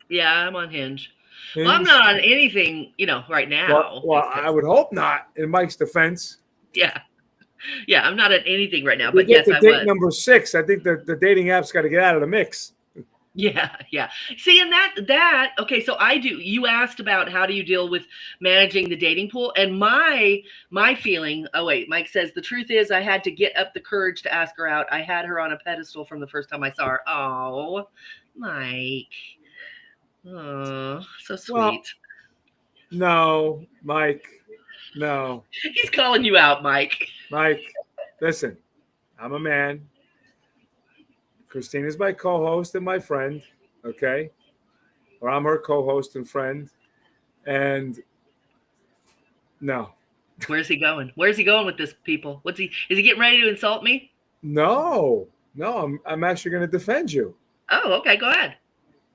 Yeah, I'm on Hinge. Well, I'm not on anything, right now. Well, I would hope not, in Mike's defense. Yeah, I'm not at anything right now, We but yes, I was. Number 6. I think the dating app's got to get out of the mix. Yeah. See, and that okay. So you asked about how do you deal with managing the dating pool, and my feeling. Oh wait, Mike says the truth is I had to get up the courage to ask her out. I had her on a pedestal from the first time I saw her. Oh, Mike. Oh, so sweet. Well, no, Mike. No. He's calling you out, Mike. Mike, listen, I'm a man. Christine is my co-host and my friend, okay? Or I'm her co-host and friend. And no. Where's he going? Where's he going with this, people? Is he getting ready to insult me? No, I'm actually going to defend you. Oh, okay. Go ahead.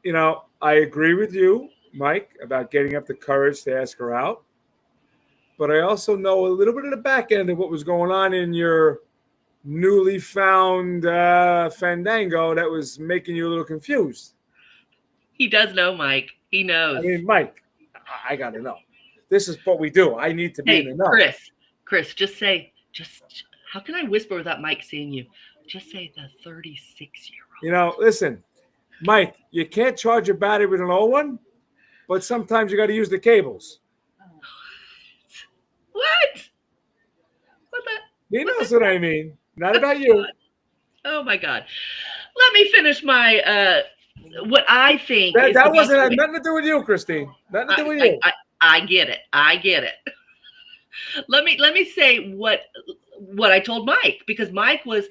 You know, I agree with you, Mike, about getting up the courage to ask her out. But I also know a little bit of the back end of what was going on in your newly found fandango that was making you a little confused. He does know, Mike. He I knows. mean, Mike, I got to know. This is what we do. I need to be in Hey, the know. Chris, just how can I whisper without Mike seeing you? Just say the 36-year-old. You know, listen, Mike, you can't charge your battery with an old one, but sometimes you got to use the cables. What? What the? He knows what I mean. Not about you. Oh my God. Let me finish my what I think is That the wasn't best had way. nothing to do with you, Christine. Nothing to do with you. I get it. I get it. Let me say what I told Mike, because Mike was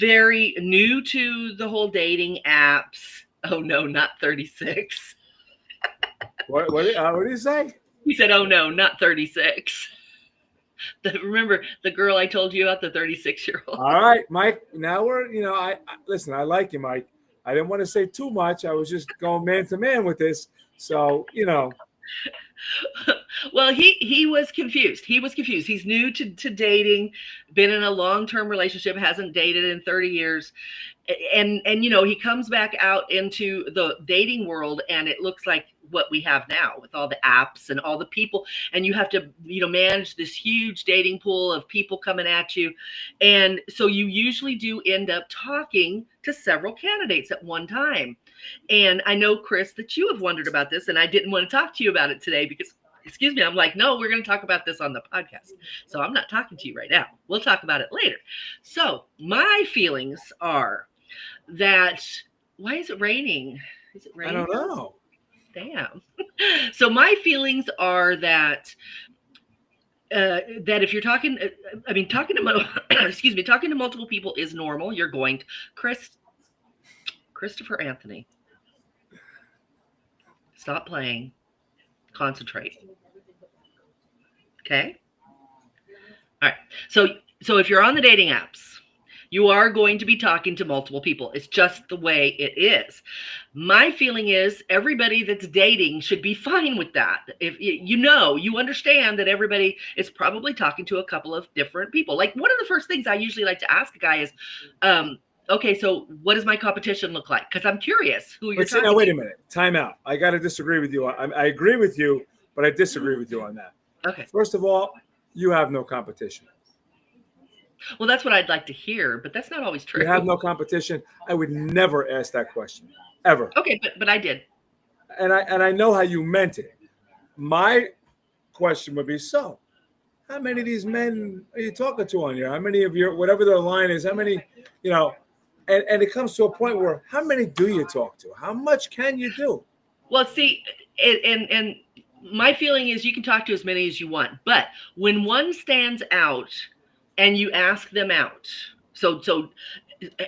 very new to the whole dating apps. Oh no, not 36. What did he say? He said, "Oh no, not 36." Remember the girl I told you about, the 36-year-old? All right, Mike. Now we're, I listen. I like you, Mike. I didn't want to say too much. I was just going man to man with this. So, Well, he was confused. He was confused. He's new to dating, been in a long-term relationship, hasn't dated in 30 years. And he comes back out into the dating world, and it looks like what we have now with all the apps and all the people, and you have to manage this huge dating pool of people coming at you. And so you usually do end up talking to several candidates at one time. And I know, Chris, that you have wondered about this, and I didn't want to talk to you about it today because, excuse me, I'm like, no, we're going to talk about this on the podcast. So I'm not talking to you right now. We'll talk about it later. So my feelings are that, why is it raining? Is it raining? I don't know. Damn. So my feelings are that if you're talking, talking to multiple people is normal. You're going to, Christopher Anthony, stop playing, concentrate. Okay. All right. So if you're on the dating apps, you are going to be talking to multiple people. It's just the way it is. My feeling is everybody that's dating should be fine with that. If you understand that everybody is probably talking to a couple of different people. Like, one of the first things I usually like to ask a guy is, okay, so what does my competition look like? Because I'm curious who you're talking to. Now, wait a minute. Time out. I got to disagree with you. I agree with you, but I disagree with you on that. Okay. First of all, you have no competition. Well, that's what I'd like to hear, but that's not always true. You have no competition. I would never ask that question, ever. Okay, but I did. And I know how you meant it. My question would be, so how many of these men are you talking to on here? How many of your, whatever their line is, how many, and it comes to a point where, how many do you talk to? How much can you do? Well, see, and my feeling is you can talk to as many as you want, but when one stands out and you ask them out,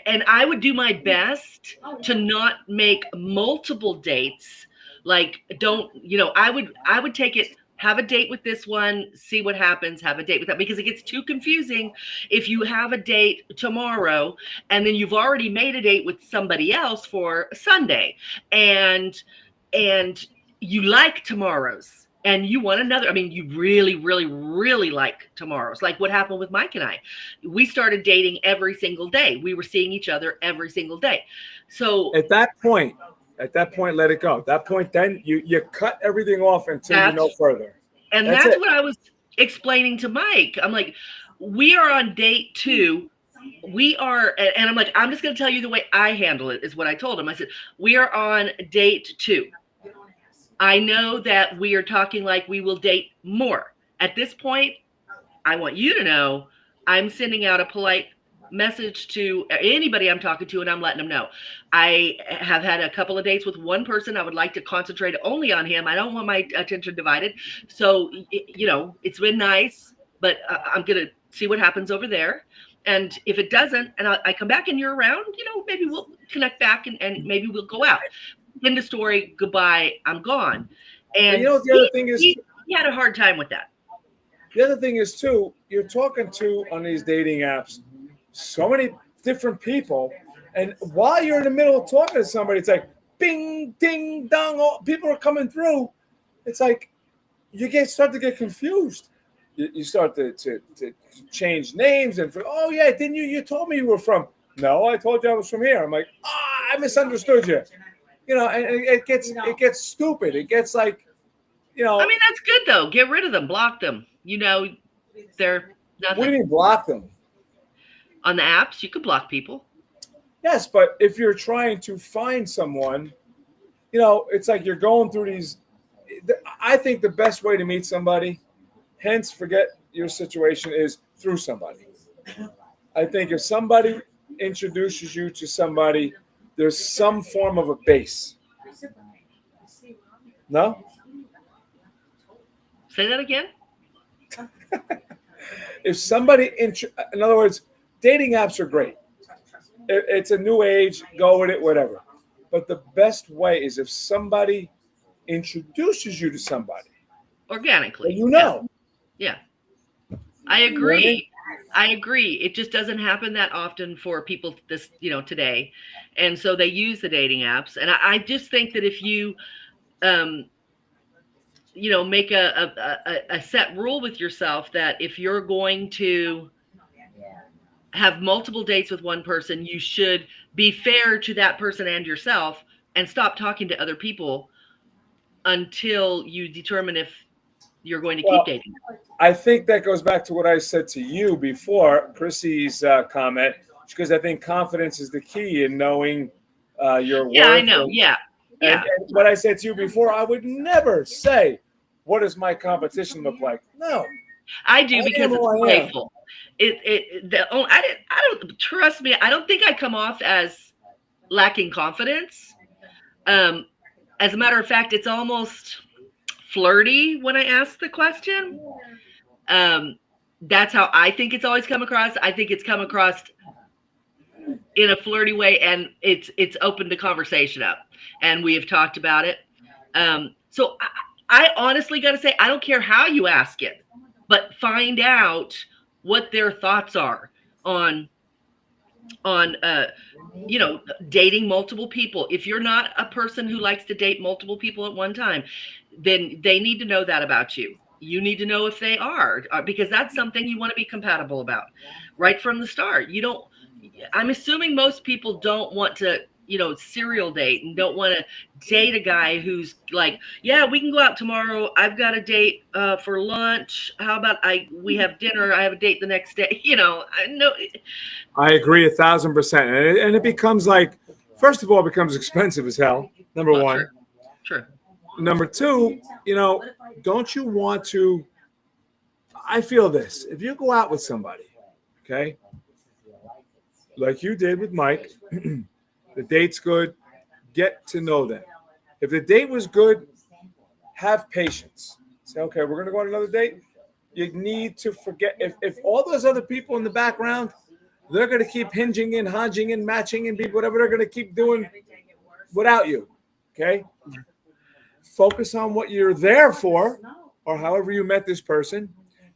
and I would do my best to not make multiple dates. Like, I would take it, have a date with this one, see what happens, have a date with that, because it gets too confusing if you have a date tomorrow and then you've already made a date with somebody else for Sunday, and you like tomorrow's and you want another. I mean, you really, really, really like tomorrow's. Like what happened with Mike and I. We started dating every single day. We were seeing each other every single day. So at that point, let it go. At that point, then you cut everything off until you know further. And that's what I was explaining to Mike. I'm like, we are on date 2. We are, and I'm like, I'm just going to tell you the way I handle it, is what I told him. I said, we are on date 2. I know that we are talking like we will date more. At this point, I want you to know I'm sending out a polite message to anybody I'm talking to, and I'm letting them know. I have had a couple of dates with one person. I would like to concentrate only on him. I don't want my attention divided. So, it's been nice, but I'm going to see what happens over there. And if it doesn't, and I come back and you're around, maybe we'll connect back and maybe we'll go out. End of story. Goodbye. I'm gone. And the other thing is, he had a hard time with that. The other thing is too, you're talking to on these dating apps so many different people. And while you're in the middle of talking to somebody, it's like bing, ding, dong. All, people are coming through. It's like you start to get confused. You start to change names and oh yeah, didn't you told me you were from? No, I told you I was from here. I'm like, I misunderstood you. You know, and it gets stupid. It gets like, you know. I mean, that's good though. Get rid of them, block them. You know, they're nothing. What do you mean block them? On the apps, you could block people. Yes, but if you're trying to find someone, you know, it's like you're going through these. I think the best way to meet somebody, hence forget your situation, is through somebody. I think if somebody introduces you to somebody, there's some form of a base. No? Say that again? If somebody, in other words, dating apps are great. It's a new age, go with it, whatever. But the best way is if somebody introduces you to somebody. Organically. You know. Yeah. I agree. I agree. It just doesn't happen that often for people today. And so they use the dating apps. And I just think that if you, make a set rule with yourself that if you're going to have multiple dates with one person, you should be fair to that person and yourself and stop talking to other people until you determine if you're going to keep dating. I think that goes back to what I said to you before, Chrissy's comment, because I think confidence is the key in knowing your worth. Yeah, I know. Yeah. And what I said to you before, I would never say, what does my competition look like? No. I do because it's playful. I don't trust me. I don't think I come off as lacking confidence. As a matter of fact, it's almost flirty when I ask the question. That's how I think it's always come across. I think it's come across in a flirty way, and it's opened the conversation up, and we have talked about it. So I honestly got to say, I don't care how you ask it, but find out what their thoughts are on dating multiple people. If you're not a person who likes to date multiple people at one time, then they need to know that about you. You need to know if they are, because that's something you want to be compatible about right from the start. I'm assuming most people don't want to, serial date and don't want to date a guy who's like, yeah, we can go out tomorrow. I've got a date for lunch. How about we have dinner? I have a date the next day. I know. I agree 1,000%. And it becomes like, first of all, it becomes expensive as hell. Number one. Sure. Number two, don't you want to, I feel this, if you go out with somebody, okay, like you did with Mike, the date's good, get to know them. If the date was good, have patience. Say, okay, we're going to go on another date. You need to forget, if all those other people in the background, they're going to keep hinging and hodging and matching and whatever they're going to keep doing without you, okay? Focus on what you're there for, or however you met this person.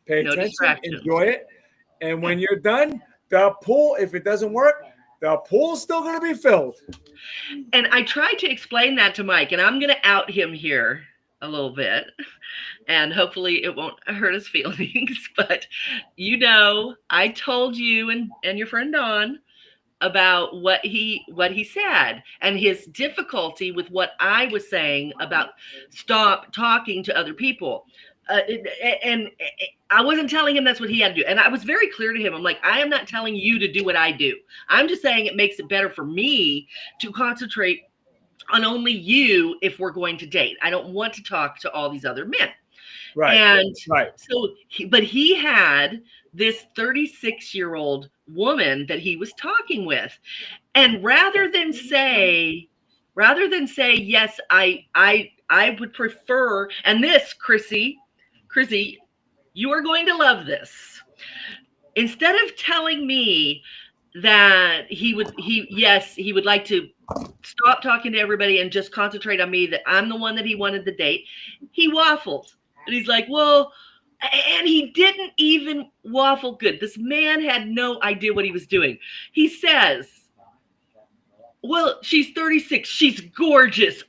Pay attention, enjoy it. And when you're done, the pool, if it doesn't work, the pool's still going to be filled. And I tried to explain that to Mike, and I'm going to out him here a little bit. And hopefully it won't hurt his feelings. But, I told you and your friend Dawn about what he said and his difficulty with what I was saying about stop talking to other people. And I wasn't telling him that's what he had to do. And I was very clear to him. I'm like, I am not telling you to do what I do. I'm just saying it makes it better for me to concentrate on only you if we're going to date. I don't want to talk to all these other men. Right. And right. So, but he had this 36-year-old woman that he was talking with. And rather than say, yes, I would prefer, and this, Chrissy, you are going to love this. Instead of telling me that he would like to stop talking to everybody and just concentrate on me, that I'm the one that he wanted to date, he waffled. And he's like, well, And he didn't even waffle good. This man had no idea what he was doing. He says, well, she's 36. She's gorgeous.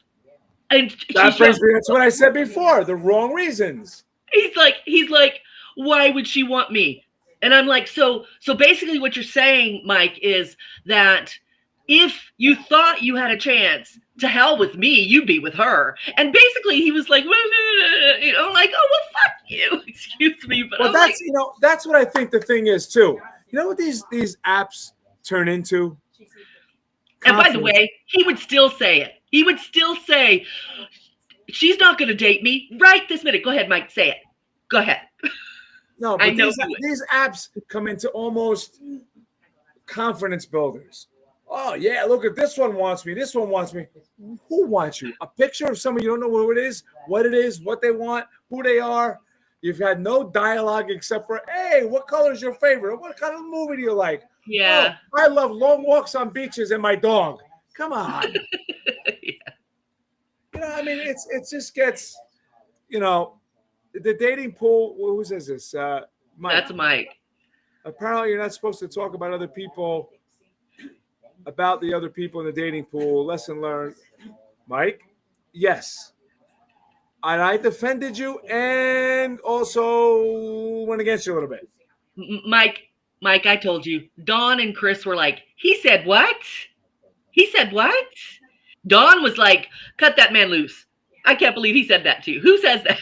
And That brings me, that's what I said before, the wrong reasons. he's like, why would she want me? And I'm like, so basically what you're saying, Mike, is that if you thought you had a chance, to hell with me, you'd be with her. And basically he was like, like, oh, well, fuck you. Excuse me. But well, that's, that's what I think the thing is too. You know what these apps turn into? And by the way, he would still say it. He would still say, she's not going to date me right this minute. Go ahead, Mike, say it. Go ahead. No, but these apps come into almost confidence builders. Oh, yeah, look at this one wants me. This one wants me. Who wants you? A picture of someone you don't know who it is, what they want, who they are. You've had no dialogue except for, hey, what color is your favorite? What kind of movie do you like? Yeah. Oh, I love long walks on beaches and my dog. Come on. Yeah. I mean, it just gets, the dating pool. Who says this? Mike. That's Mike. Apparently, you're not supposed to talk about other people, about the other people in the dating pool. Lesson learned. Mike? Yes. And I defended you and also went against you a little bit. Mike, I told you. Dawn and Chris were like, he said what? He said what? Dawn was like, cut that man loose. I can't believe he said that to you. Who says that?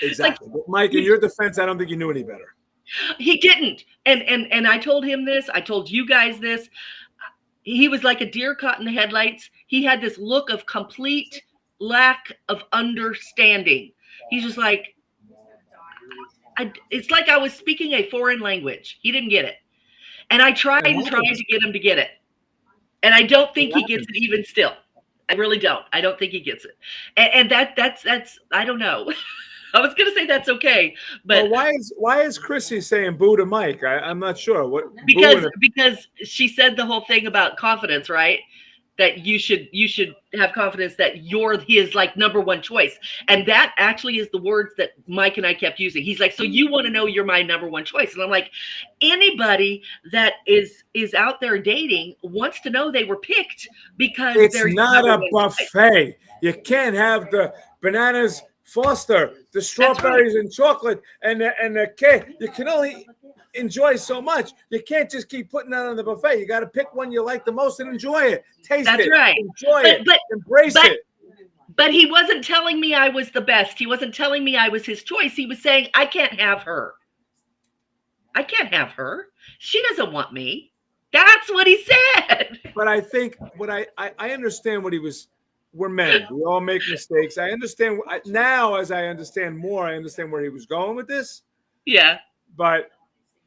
Exactly. Like, Mike, in your defense, I don't think you knew any better. He didn't. And I told him this. I told you guys this. He was like a deer caught in the headlights. He had this look of complete lack of understanding. He's just like, it's like I was speaking a foreign language. He didn't get it. And I tried to get him to get it. And I don't think he gets it even still. I really don't. I don't think he gets it. And that's I don't know. I was gonna say that's okay, but well, why is Chrissy saying boo to Mike? I'm not sure. What because she said the whole thing about confidence, right? That you should have confidence that you're his like number one choice. And that actually is the words that Mike and I kept using. He's like, so you want to know you're my number one choice. And I'm like, anybody that is out there dating wants to know they were picked because it's not a buffet. You can't have the bananas Foster, the strawberries and chocolate and the cake. You can only enjoy so much. You can't just keep putting that on the buffet. You got to pick one you like the most and enjoy it. Taste That's it. Right. Enjoy it. Embrace it. But he wasn't telling me I was the best. He wasn't telling me I was his choice. He was saying, I can't have her. I can't have her. She doesn't want me. That's what he said. But I think what I understand what he was. We're men. We all make mistakes. I understand now as I understand more, I understand where he was going with this. Yeah. But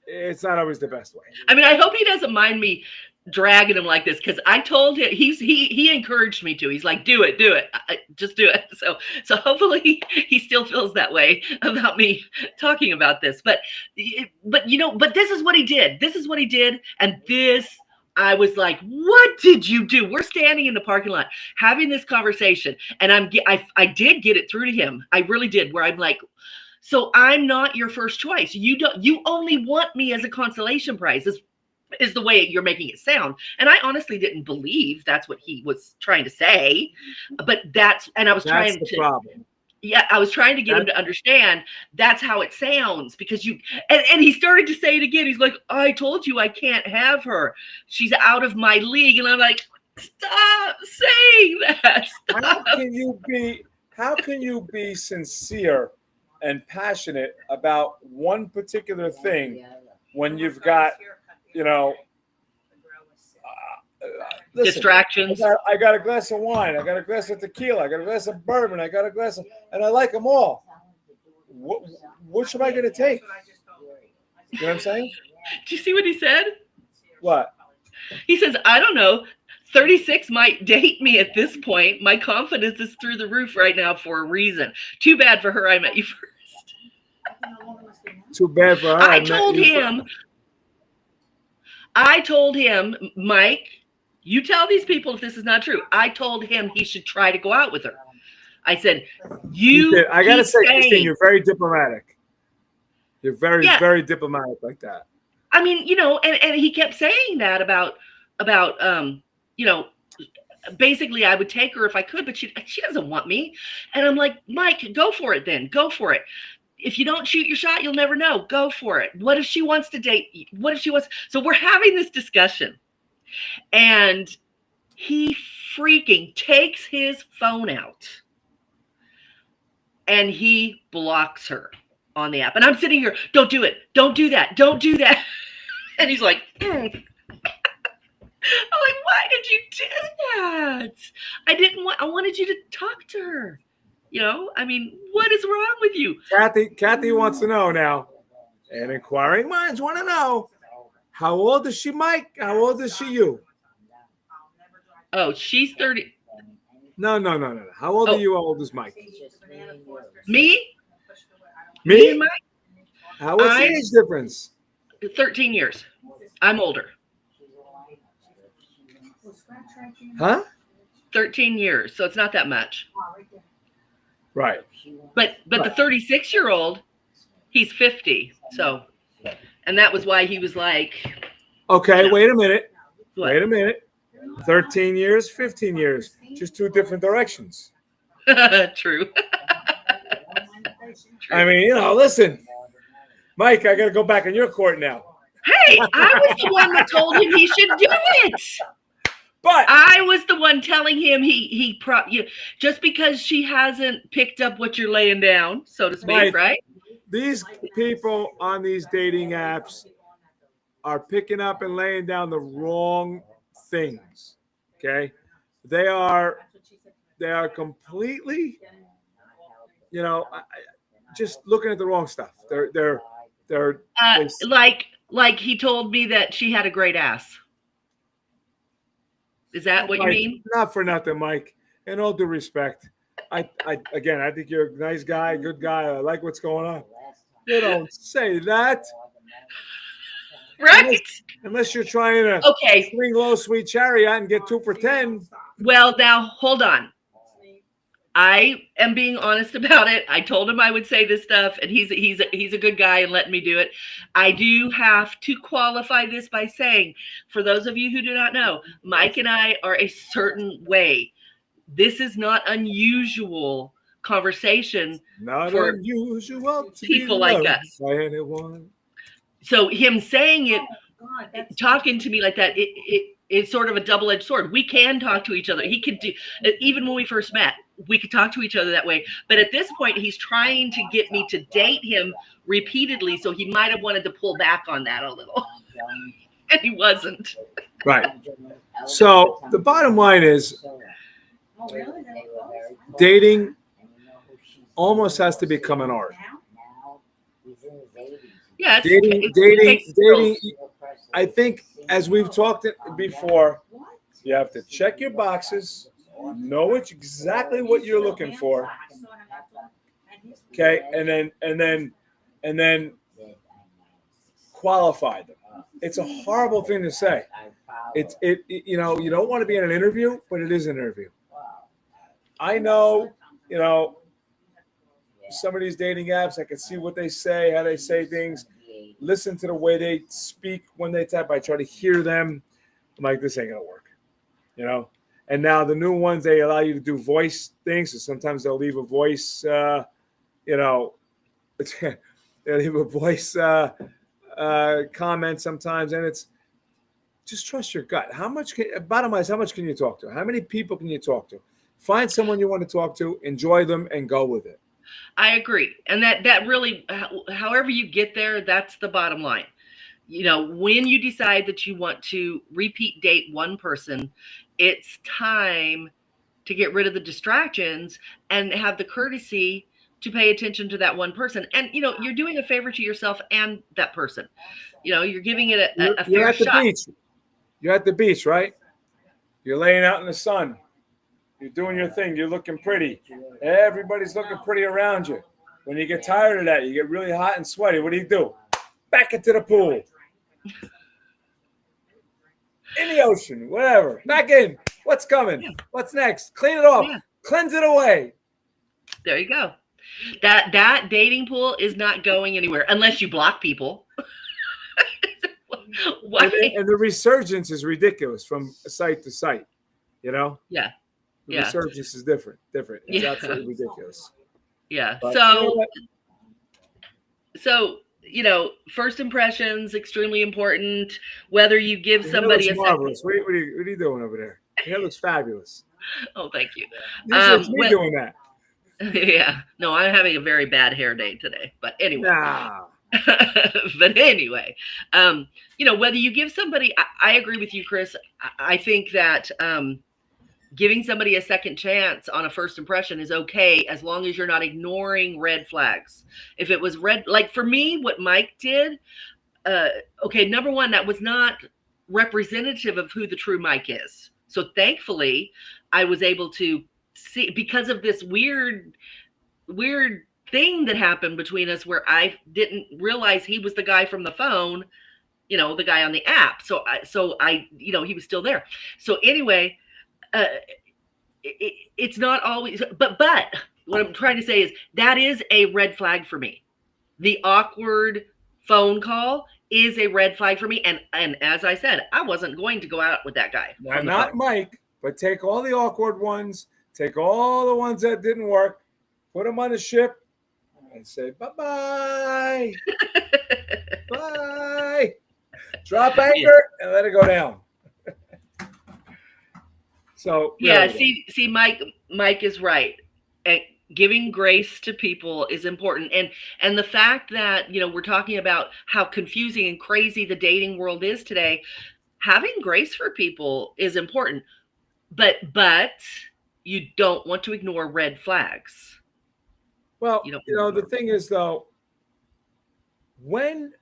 it's not always the best way. I mean, I hope he doesn't mind me dragging him like this because I told him he encouraged me to. He's like, do it, just do it. So hopefully he still feels that way about me talking about this. But this is what he did. This is what he did, and this. I was like, what did you do? We're standing in the parking lot having this conversation. And I did get it through to him. I really did, where I'm like, so I'm not your first choice. You only want me as a consolation prize is the way you're making it sound. And I honestly didn't believe that's what he was trying to say, but I was trying to problem. Yeah, I was trying to get him to understand that's how it sounds because and he started to say it again. He's like, I told you I can't have her. She's out of my league. And I'm like, stop saying that. Stop. How can you be sincere and passionate about one particular thing when you've got, listen, distractions. I got a glass of wine. I got a glass of tequila. I got a glass of bourbon. I got a glass of, and I like them all. Which am I going to take? You know what I'm saying? Do you see what he said? What? He says, I don't know. 36 might date me at this point. My confidence is through the roof right now for a reason. Too bad for her I met you first. Too bad for her. I told him, Mike, you tell these people if this is not true. I told him he should try to go out with her. I said, You you did. I gotta keep say, Christine, saying, you're very diplomatic. You're very, yeah. very diplomatic like that. I mean, and he kept saying that about, you know, basically I would take her if I could, but she doesn't want me. And I'm like, Mike, go for it then. Go for it. If you don't shoot your shot, you'll never know. Go for it. What if she wants to date? What if she wants? So we're having this discussion, and he freaking takes his phone out and he blocks her on the app. And I'm sitting here, don't do it. Don't do that. Don't do that. And he's like, I'm like, why did you do that? I wanted you to talk to her. I mean, what is wrong with you? Kathy wants to know now, and inquiring minds want to know, how old is she, Mike? How old is she, you? Oh, she's 30. No. How old are you? How old is Mike? Me? Me? And Mike? What's the age difference? 13 years. I'm older. Huh? 13 years. So it's not that much. Right. But the 36-year-old, he's 50. So, and that was why he was like, okay, wait a minute. What? Wait a minute. 13 years, 15 years. Just two different directions. True. I mean, listen, Mike, I got to go back in your court now. Hey, I was the one that told him he should do it. But I was the one telling him just because she hasn't picked up what you're laying down, so to speak, Mike, right? These people on these dating apps are picking up and laying down the wrong things. Okay, they are completely, just looking at the wrong stuff. They're like he told me that she had a great ass. Is that what you mean? Not for nothing, Mike. In all due respect, I think you're a nice guy, good guy. I like what's going on. You don't say that, right? Unless you're trying to swing low, sweet chariot and get 2 for 10. Well, now hold on. I am being honest about it. I told him I would say this stuff, and he's a good guy and letting me do it. I do have to qualify this by saying, for those of you who do not know, Mike and I are a certain way. This is not unusual conversation for unusual to people like us. By anyone. So him saying it, talking to me like that, it's sort of a double-edged sword. We can talk to each other. He could do, even when we first met, we could talk to each other that way. But at this point, he's trying to get me to date him repeatedly. So he might have wanted to pull back on that a little. And he wasn't. Right. So the bottom line is, dating almost has to become an art. Yeah, dating. I think, as we've talked before, you have to check your boxes, know exactly what you're looking for. Okay, and then qualify them. It's a horrible thing to say. You don't want to be in an interview, but it is an interview. I know, some of these dating apps, I can see what they say, how they say things, listen to the way they speak when they type. I try to hear them. I'm like, this ain't gonna work, And now the new ones, they allow you to do voice things. So sometimes they'll leave a voice, they'll leave a voice comment sometimes, and it's just trust your gut. Bottom line is, how much can you talk to? How many people can you talk to? Find someone you want to talk to, enjoy them, and go with it. I agree. And that really, however you get there, that's the bottom line. When you decide that you want to repeat date one person, it's time to get rid of the distractions and have the courtesy to pay attention to that one person. And, you're doing a favor to yourself and that person. You're giving it a fair shot. You're at the beach, right? You're laying out in the sun. You're doing your thing. You're looking pretty. Everybody's looking pretty around you. When you get tired of that, you get really hot and sweaty. What do? Back into the pool. In the ocean, whatever. Back in. What's coming? Yeah. What's next? Clean it off. Yeah. Cleanse it away. There you go. That dating pool is not going anywhere unless you block people. Why? And the resurgence is ridiculous from site to site. You know, Yeah. the Yeah. resurgence is different. It's Yeah. absolutely ridiculous. Yeah. But you know what? So, first impressions extremely important. Whether you give Your hair somebody looks a marvelous. What are you doing over there? Your hair looks fabulous. Oh, thank you. Usually it's me doing that. Yeah. No, I'm having a very bad hair day today. But anyway. Nah. But anyway, whether you give somebody, I agree with you, Chris. I think that giving somebody a second chance on a first impression is okay as long as you're not ignoring red flags. If it was red, like for me, what Mike did, okay, number one, that was not representative of who the true Mike is. So thankfully, I was able to see, because of this weird thing that happened between us where I didn't realize he was the guy from the phone, the guy on the app. So I he was still there. So anyway, it's not always, but what I'm trying to say is that is a red flag for me. The awkward phone call is a red flag for me. And as I said, I wasn't going to go out with that guy. Not Mike, but take all the awkward ones, take all the ones that didn't work, put them on a ship, and say bye-bye. Bye. Drop anchor and let it go down. So yeah, see, Mike is right. And giving grace to people is important. And the fact that, we're talking about how confusing and crazy the dating world is today, having grace for people is important. But you don't want to ignore red flags. Well, the thing is though, when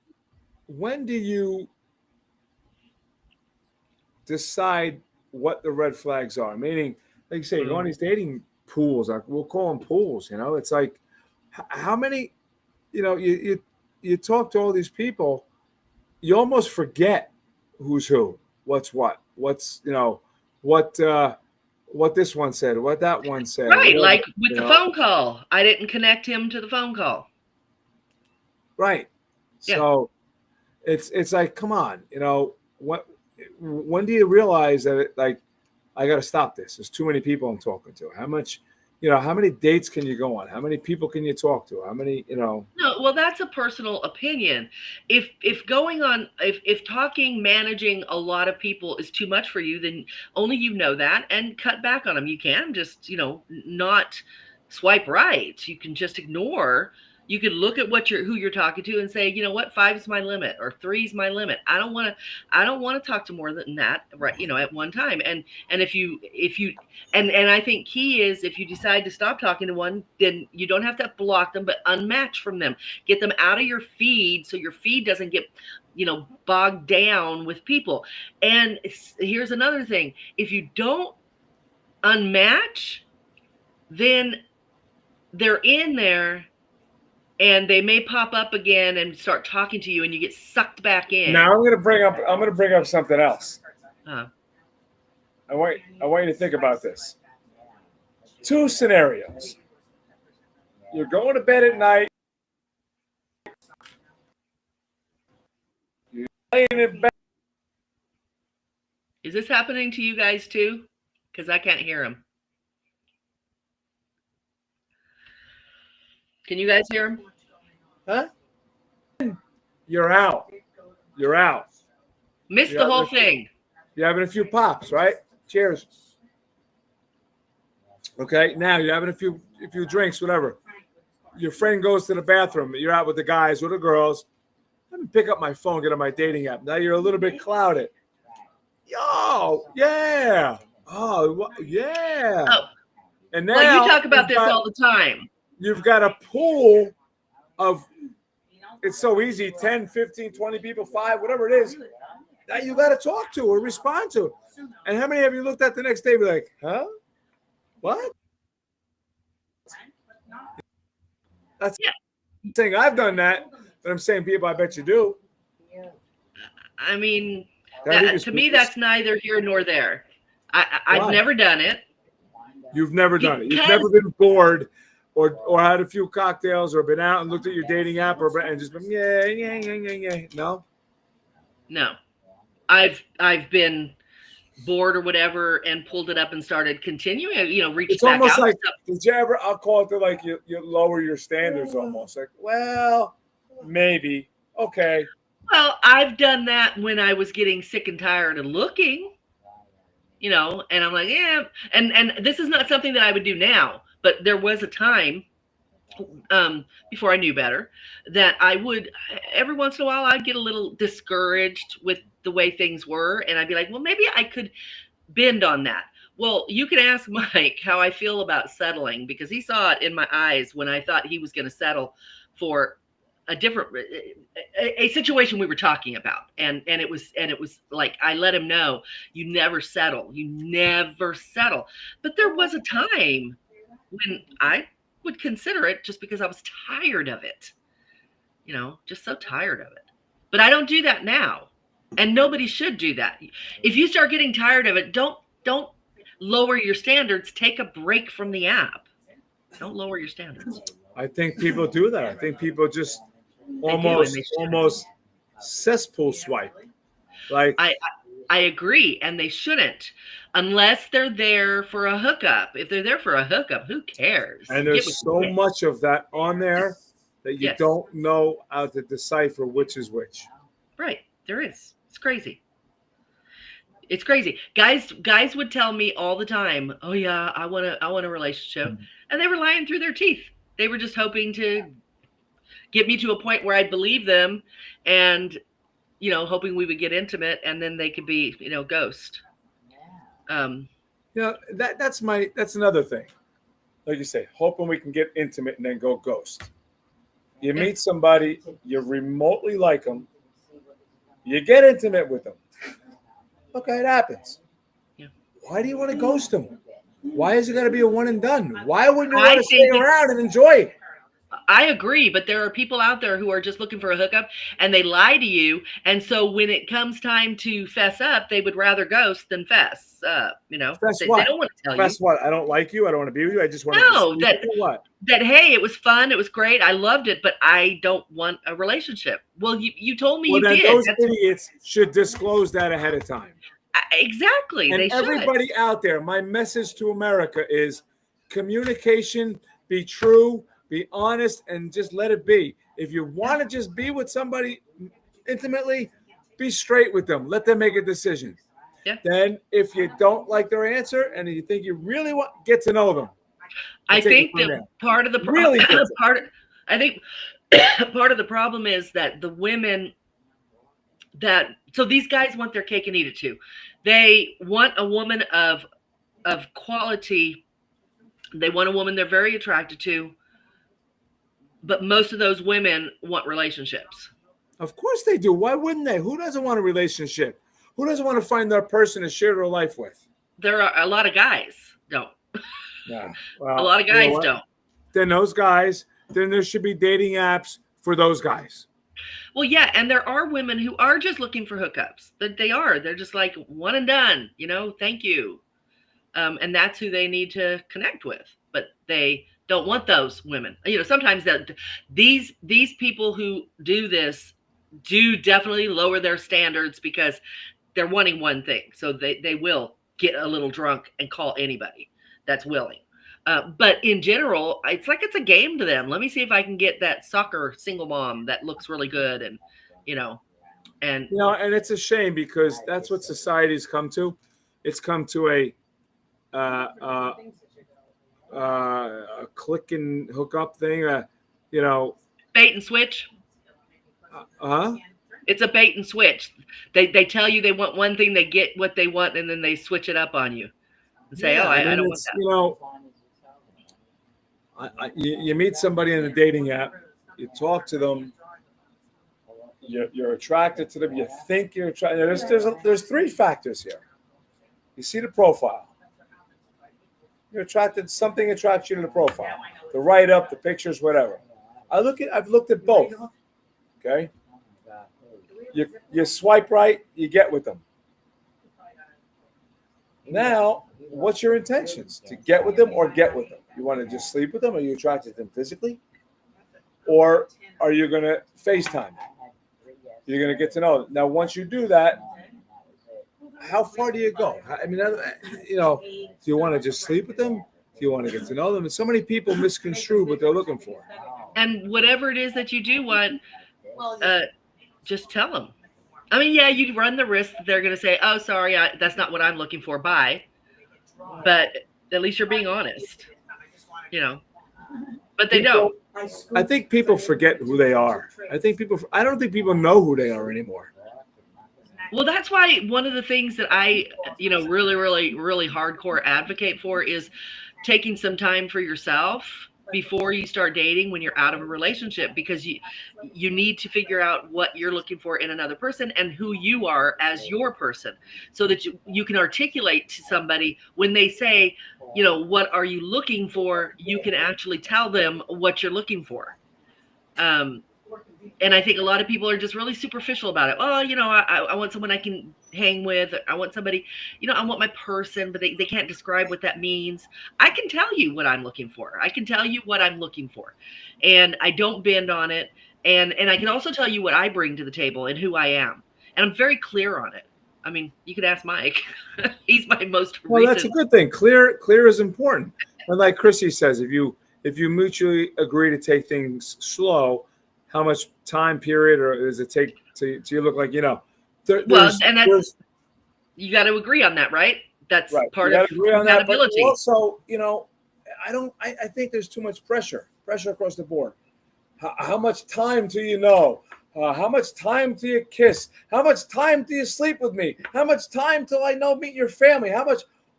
do you decide what the red flags are? Meaning, like you say, you go on these dating pools, like we'll call them pools, it's like how many, you talk to all these people, you almost forget who's who, what's what this one said, what that one said. Right, like with the phone call. I didn't connect him to the phone call. Right. Yeah. So it's like, come on, when do you realize that I got to stop this? There's too many people I'm talking to. How many dates can you go on? How many people can you talk to? How many, No, well, that's a personal opinion. If talking, managing a lot of people is too much for you, then only that, and cut back on them. You can just, not swipe right. You can just ignore. You could look at who you're talking to and say, you know what, 5 is my limit or 3 is my limit. I don't want to talk to more than that, right? At one time. And if you I think key is, if you decide to stop talking to one, then you don't have to block them, but unmatch from them. Get them out of your feed so your feed doesn't get, bogged down with people. And here's another thing: if you don't unmatch, then they're in there. And they may pop up again and start talking to you, and you get sucked back in. Now I'm going to bring up something else. Uh-huh. I want you to think about this. 2 scenarios. You're going to bed at night. You're laying in bed. Is this happening to you guys too? Because I can't hear him. Can you guys hear him? Huh? You're out. Missed the whole thing. You're having a few pops, right? Cheers. Okay, now you're having a few drinks, whatever. Your friend goes to the bathroom. You're out with the guys or the girls. Let me pick up my phone, get on my dating app. Now you're a little bit clouded. Yo, yeah. Oh, yeah. Oh. And now you talk about this all the time. You've got a pool of, it's so easy, 10, 15, 20 people, 5, whatever it is, that you got to talk to or respond to. And how many have you looked at the next day and be like, huh? What? That's saying I've done that, but I'm saying people, I bet you do. I mean, to me, that's neither here nor there. I've never done it. You've never done it. You've never been bored or had a few cocktails, or been out and looked at your dating app, and just been yeah. No, No, I've been bored or whatever and pulled it up and started continuing. Reached it's back almost out. like, did you ever? I'll call it like you lower your standards almost. Like, well, maybe okay. Well, I've done that when I was getting sick and tired of looking. And I'm like, yeah. And this is not something that I would do now, but there was a time before I knew better that I would, every once in a while, I'd get a little discouraged with the way things were. And I'd be like, well, maybe I could bend on that. Well, you can ask Mike how I feel about settling, because he saw it in my eyes when I thought he was going to settle for a situation we were talking about, and it was like, I let him know, you never settle, but there was a time when I would consider it, just because I was tired of it, just so tired of it. But I don't do that now, and nobody should do that. If you start getting tired of it, don't lower your standards. Take a break from the app. Don't lower your standards. I think people do that. I think people just Almost cesspool swipe. Like, I agree, and they shouldn't, unless they're there for a hookup. If they're there for a hookup, who cares? and there's so much of that on there that you don't know how to decipher which is which. Right, there is. It's crazy. It's crazy. Guys would tell me all the time, "Oh yeah, I want a relationship," and they were lying through their teeth. They were just hoping to get me to a point where I'd believe them, and hoping we would get intimate, and then they could be, ghost. That's another thing. Like you say, hoping we can get intimate and then go ghost. You meet somebody, you remotely like them, you get intimate with them. Okay, it happens. Yeah. Why do you want to ghost them? Why is it got to be a one and done? Why wouldn't you want to stay around and enjoy it? I agree, but there are people out there who are just looking for a hookup, and they lie to you. And so when it comes time to fess up, they would rather ghost than fess up. Fess they, what? They don't want to tell you. Fess what? I don't like you. I don't want to be with you. I just want to. That hey, it was fun. It was great. I loved it, but I don't want a relationship. Well, you told me you did. Those idiots should disclose that ahead of time. Exactly. And they should. Everybody out there, my message to America is communication, be true, be honest, and just let it be. If you want to just be with somebody intimately, be straight with them. Let them make a decision. Yeah. Then if you don't like their answer and you think you really want, get to know them. I think that part of the part of the problem is that the women so these guys want their cake and eat it too. They want a woman of quality. They want a woman they're very attracted to. But most of those women want relationships. Of course they do. Why wouldn't they? Who doesn't want a relationship? Who doesn't want to find their person to share their life with? There are a lot of guys don't. Yeah. Well, a lot of guys don't. Then there should be dating apps for those guys. Well, yeah, and there are women who are just looking for hookups. They're just like one and done, thank you. And that's who they need to connect with. But they don't want those women. Sometimes these people who do this do definitely lower their standards because they're wanting one thing. So they will get a little drunk and call anybody that's willing. But in general, it's like it's a game to them. Let me see if I can get that soccer single mom that looks really good, and and it's a shame because that's what society's come to. It's come to a click and hook up thing. Bait and switch. It's a bait and switch. They tell you they want one thing, they get what they want, and then they switch it up on you and say, I don't want that. You meet somebody in a dating app, you talk to them, you're attracted to them, you think you're attracted. There's three factors here. You see the profile. You're attracted, something attracts you to the profile. The write-up, the pictures, whatever. I've looked at both. Okay? You swipe right, you get with them. Now, what's your intentions? To get with them or get with them? You want to just sleep with them? Are you attracted to them physically? Or are you going to FaceTime? You're going to get to know them. Now, once you do that, how far do you go? I mean, you know, do you want to just sleep with them? Do you want to get to know them? And so many people misconstrue what they're looking for. And whatever it is that you do want, just tell them. I mean, yeah, you'd run the risk that they're going to say, "Oh, sorry, that's not what I'm looking for. Bye." But at least you're being honest, you know. But they don't. I think people forget who they are. I don't think people know who they are anymore. Well, that's why one of the things that I, really, really, really hardcore advocate for is taking some time for yourself before you start dating when you're out of a relationship, because you need to figure out what you're looking for in another person and who you are as your person, so that you can articulate to somebody when they say, what are you looking for? You can actually tell them what you're looking for. And I think a lot of people are just really superficial about it. Oh, I want someone I can hang with. I want somebody, I want my person, but they can't describe what that means. I can tell you what I'm looking for. I can tell you what I'm looking for. And I don't bend on it. And I can also tell you what I bring to the table and who I am. And I'm very clear on it. I mean, you could ask Mike. He's my most recent. Well, that's a good thing. Clear is important. And like Chrissy says, if you mutually agree to take things slow, how much time period or does it take to you look like, you got to agree on that, right? That's right. part of compatibility. Also, I think there's too much pressure across the board. How much time do you know? How much time do you kiss? How much time do you sleep with me? How much time till I meet your family?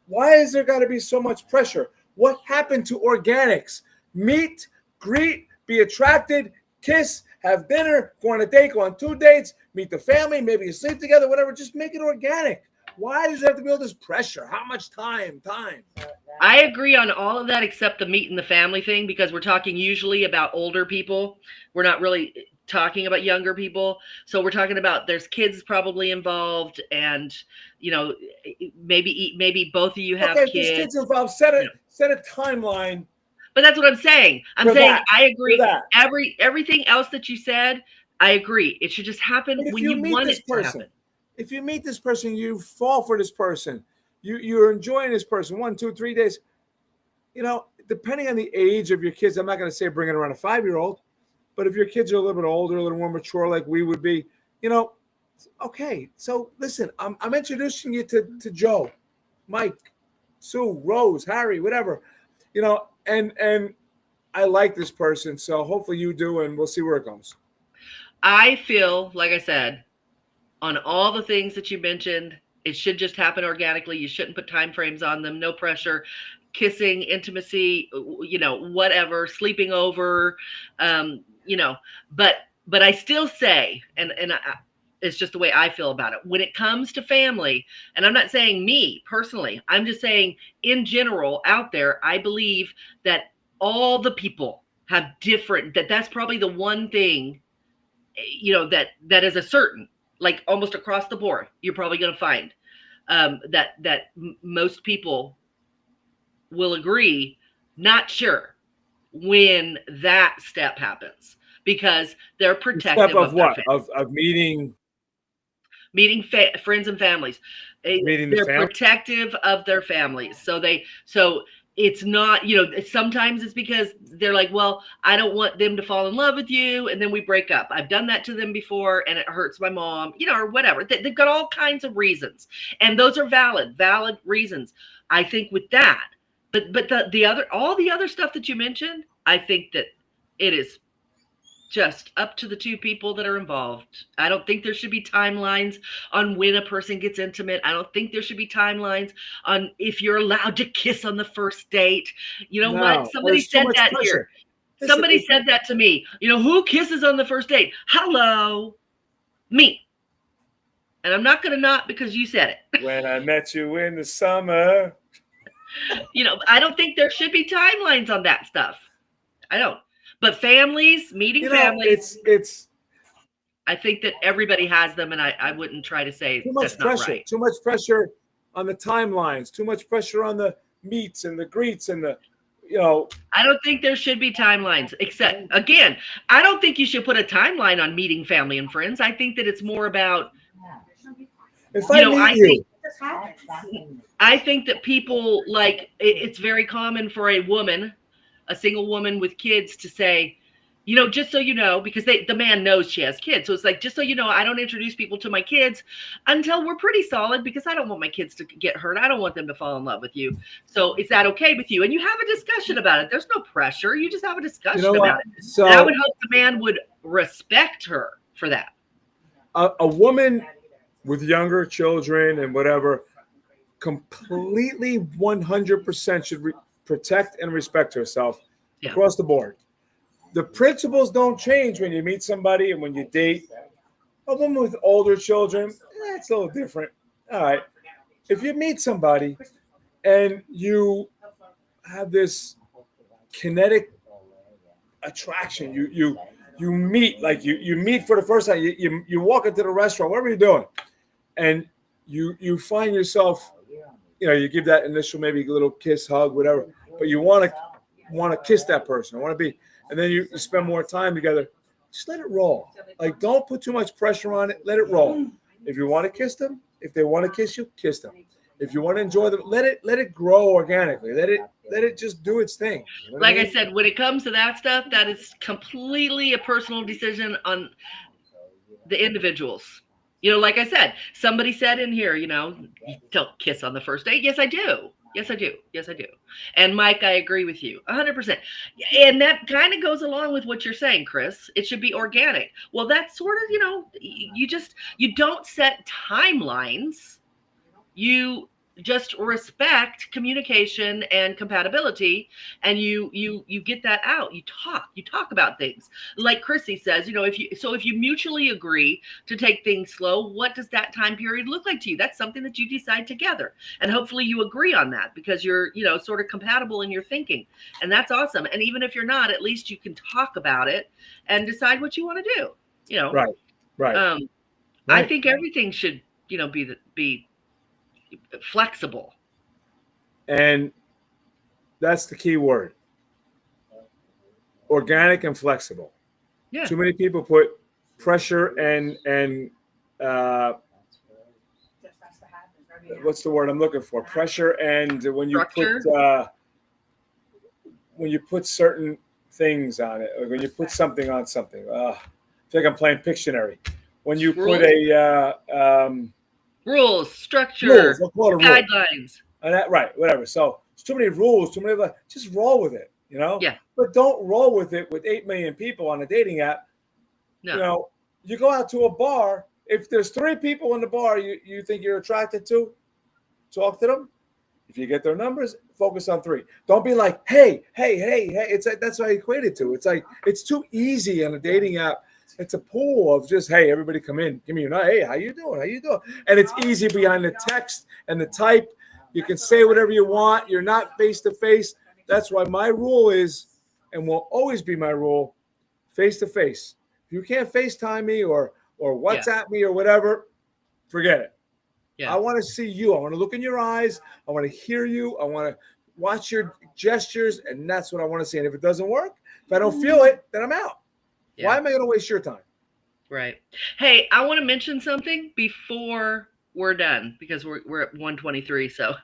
Why is there got to be so much pressure? What happened to organics? Meet, greet, be attracted, kiss, have dinner, go on a date, go on 2 dates, meet the family, maybe you sleep together, whatever. Just make it organic. Why does it have to be all this pressure? How much time? I agree on all of that except the meet and the family thing, because we're talking usually about older people. We're not really talking about younger people. So we're talking about there's kids probably involved, and maybe both of you have kids. There's kids involved. Set a timeline. But that's what I'm saying. I agree. Everything else that you said, I agree. It should just happen when you want it to happen. If you meet this person, you fall for this person. You're enjoying this person 1, 2, 3 days. Depending on the age of your kids, I'm not going to say bring it around a 5-year-old, but if your kids are a little bit older, a little more mature, like we would be, okay. So listen, I'm introducing you to Joe, Mike, Sue, Rose, Harry, whatever, and I like this person, so hopefully you do, and we'll see where it goes. I feel, like I said, on all the things that you mentioned, it should just happen organically. You shouldn't put time frames on them. No pressure. Kissing, intimacy, whatever, sleeping over, But I still say, and it's just the way I feel about it. When it comes to family, and I'm not saying me personally, I'm just saying in general out there, I believe that all the people have different, that's probably the one thing, that is a certain, like almost across the board, you're probably going to find that most people will agree, not sure when that step happens, because they're protective step of what? Of meeting friends and families. They're family? Protective of their families. So it's not, sometimes it's because they're like, well, I don't want them to fall in love with you, and then we break up. I've done that to them before, and it hurts my mom, or whatever. They've got all kinds of reasons, and those are valid reasons. I think with that, but all the other stuff that you mentioned, I think that it is just up to the two people that are involved. I don't think there should be timelines on when a person gets intimate. I don't think there should be timelines on if you're allowed to kiss on the first date. What? Somebody said that here. Somebody said that to me. Who kisses on the first date? Hello, me. And I'm not going to not because you said it. When I met you in the summer. I don't think there should be timelines on that stuff. I don't. But families, meeting families, it's. I think that everybody has them, and I wouldn't try to say too much that's pressure. not right. Too much pressure. on the timelines, too much pressure on the meets and the greets and the, you know. I don't think there should be timelines, except, again, I don't think you should put a timeline on meeting family and friends. I think that it's more about, If I meet you, I think that people, like, it's very common for a woman, a single woman with kids, to say, you know, just so you know, because the man knows she has kids. So it's like, just so you know, I don't introduce people to my kids until we're pretty solid, because I don't want my kids to get hurt. I don't want them to fall in love with you. So is that okay with you? And you have a discussion about it. There's no pressure. You just have a discussion about it. So and I would hope the man would respect her for that. A woman with younger children and whatever completely 100% should protect and respect herself across the board. The principles don't change when you meet somebody and when you date. A woman with older children, it's a little different. All right. If you meet somebody and you have this kinetic attraction, you meet, like you meet for the first time, you walk into the restaurant, whatever you're doing, and you find yourself, you know, you give that initial maybe little kiss, hug, whatever, but you want to kiss that person. I want to be, and then you spend more time together. Just let it roll. Like, don't put too much pressure on it. Let it roll. If you want to kiss them, if they want to kiss you, kiss them. If you want to enjoy them, let it grow organically. Let it just do its thing. You know like I mean? I said, when it comes to that stuff, that is completely a personal decision on the individuals. You know, like I said, somebody said in here, you know, you don't kiss on the first date. Yes, I do. Yes, I do. Yes, I do. And Mike, I agree with you 100%. And that kind of goes along with what you're saying, Chris. It should be organic. Well, that's sort of, you know, you don't set timelines. You just respect communication and compatibility, and you get that out. You talk about things. Like Chrissy says, you know, if you mutually agree to take things slow, what does that time period look like to you? That's something that you decide together, and hopefully you agree on that, because you're, you know, sort of compatible in your thinking, and that's awesome. And even if you're not, at least you can talk about it and decide what you want to do, you know. Right. I Right. think everything should, you know, be flexible. And that's the key word. Organic and flexible. Yeah. Too many people put pressure and what's the word I'm looking for? Pressure, and when you put certain things on it, or when you put something on something. I feel like I'm playing Pictionary. When you put rules, structure, guidelines. Right, whatever. So it's too many rules, just roll with it, you know? Yeah. But don't roll with it with 8 million people on a dating app. No. You know, you go out to a bar. If there's 3 people in the bar you think you're attracted to, talk to them. If you get their numbers, focus on 3. Don't be like, hey. It's like, that's what I equate it to. It's like, it's too easy on a dating app. It's a pool of just, hey, everybody come in, give me your name. Hey, how you doing? And it's easy behind the text and the type. You can say whatever you want. You're not face to face. That's why my rule is, and will always be my rule, face to face. If you can't FaceTime me or WhatsApp me or whatever, forget it. Yeah. I want to see you. I want to look in your eyes. I want to hear you. I want to watch your gestures, and that's what I want to see. And if it doesn't work, if I don't feel it, then I'm out. Yeah. Why am I going to waste your time? Right. Hey, I want to mention something before we're done, because we're at 1:23. So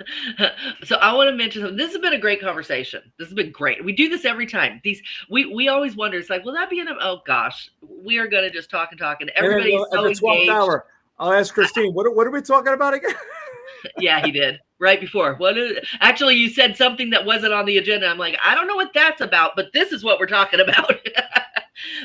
I want to mention something. This has been a great conversation. This has been great. We do this every time. We always wonder. It's like, will that be enough? Oh gosh, we are going to just talk and talk, and everybody's so engaged. Hour, I'll ask Christine. What are we talking about again? Yeah, he did right before. Actually, you said something that wasn't on the agenda. I'm like, I don't know what that's about, but this is what we're talking about.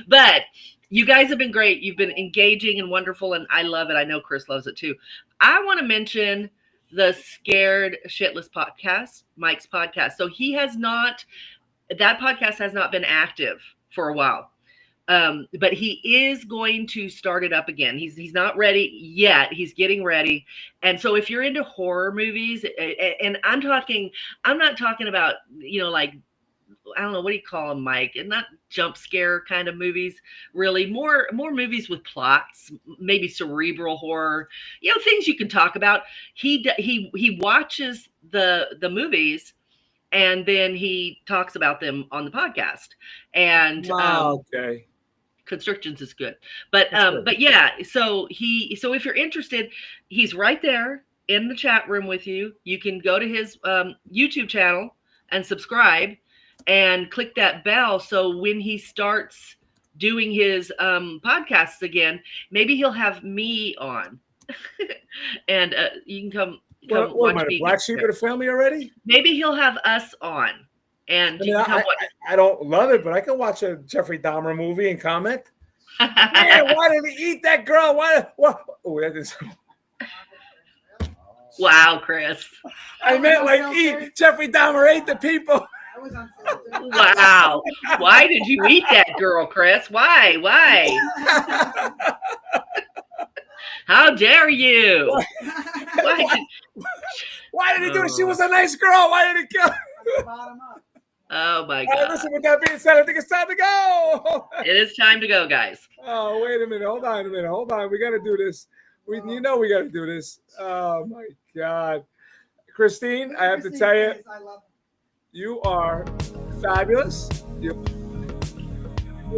But you guys have been great. You've been engaging and wonderful, and I love it. I know Chris loves it too. I want to mention the Scared Shitless podcast, Mike's podcast. So that podcast has not been active for a while. But he is going to start it up again. He's not ready yet. He's getting ready. And so if you're into horror movies, and I'm not talking about, you know, like I don't know, what do you call them, Mike? And not jump scare kind of movies, really. More movies with plots, maybe cerebral horror, things you can talk about. He watches the movies and then he talks about them on the podcast. And Okay. Constrictions is good. But Good. but yeah, so if you're interested, he's right there in the chat room with you. You can go to his YouTube channel and subscribe and click that bell, so when he starts doing his podcasts again, maybe he'll have me on. And you can come What watch am I, me. the black sheep of the family already? Maybe he'll have us on. And you can come watch. I don't love it, but I can watch a Jeffrey Dahmer movie and comment. Man, why did he eat that girl? What? Oh, that is. Wow, Chris. I meant like eat. Jeffrey Dahmer ate the people. I was unfiltered. Wow. Why did you eat that girl, Chris? Why? How dare you? Why did he do it? She was a nice girl. Why did he kill her? Bottom up. Oh my All right, God. listen, with that being said, I think it's time to go. It is time to go, guys. Oh, wait a minute. Hold on a minute. Hold on. We got to do this. We got to do this. Oh, my God. Christine, I have to tell you, I love you are fabulous.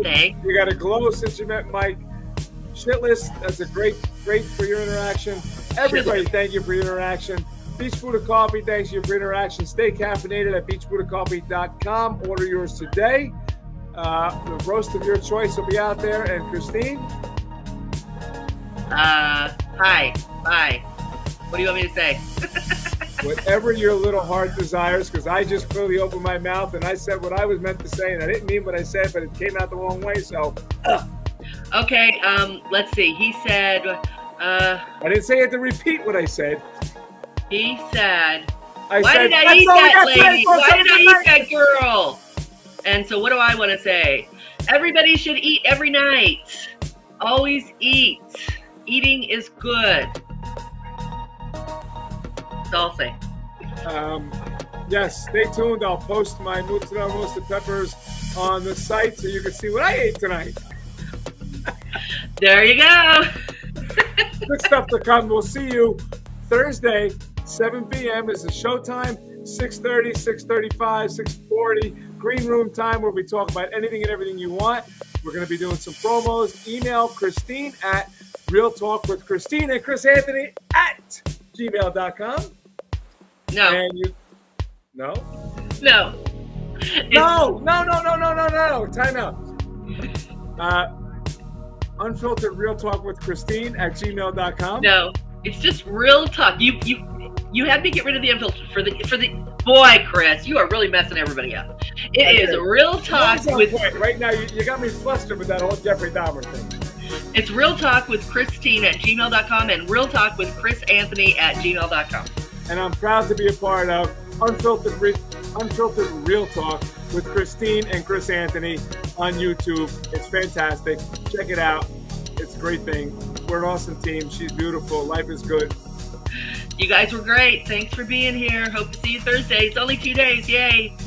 Thanks. You got a glow since you met Mike. Shitless, that's a great for your interaction. Everybody, thank you for your interaction. Beach Buddha Coffee, thanks you for your interaction. Stay caffeinated at beachbuddhacoffee.com. Order yours today. The roast of your choice will be out there. And Christine? Hi. Bye. What do you want me to say? Whatever your little heart desires, because I just clearly opened my mouth and I said what I was meant to say, and I didn't mean what I said, but it came out the wrong way. So, Okay. Let's see. He said. I didn't say it to repeat what I said. He said. Why Did I eat that lady? Why did I eat that girl? And so, what do I want to say? Everybody should eat every night. Always eat. Eating is good. That's all I'll say. Yes, stay tuned. I'll post my mozzarella roasted peppers on the site so you can see what I ate tonight. There you go. Good stuff to come. We'll see you Thursday, 7 p.m. is the showtime. 6:30, 6:35, 6:40. Green room time where we talk about anything and everything you want. We're going to be doing some promos. Email Christine at Realtalkwithchristine and Chrisanthony at gmail.com. No. And you, no? No. No. Time out. Unfiltered Real Talk with Christine at gmail.com. No. It's just real talk. You had me get rid of the unfiltered for the boy, Chris. You are really messing everybody up. It is real talk with. Right now, you got me flustered with that whole Jeffrey Dahmer thing. It's real talk with Christine at gmail.com and real talk with Chrisanthony at gmail.com. And I'm proud to be a part of Unfiltered Real Talk with Christine and Chris Anthony on YouTube. It's fantastic. Check it out. It's a great thing. We're an awesome team. She's beautiful. Life is good. You guys were great. Thanks for being here. Hope to see you Thursday. It's only 2 days. Yay.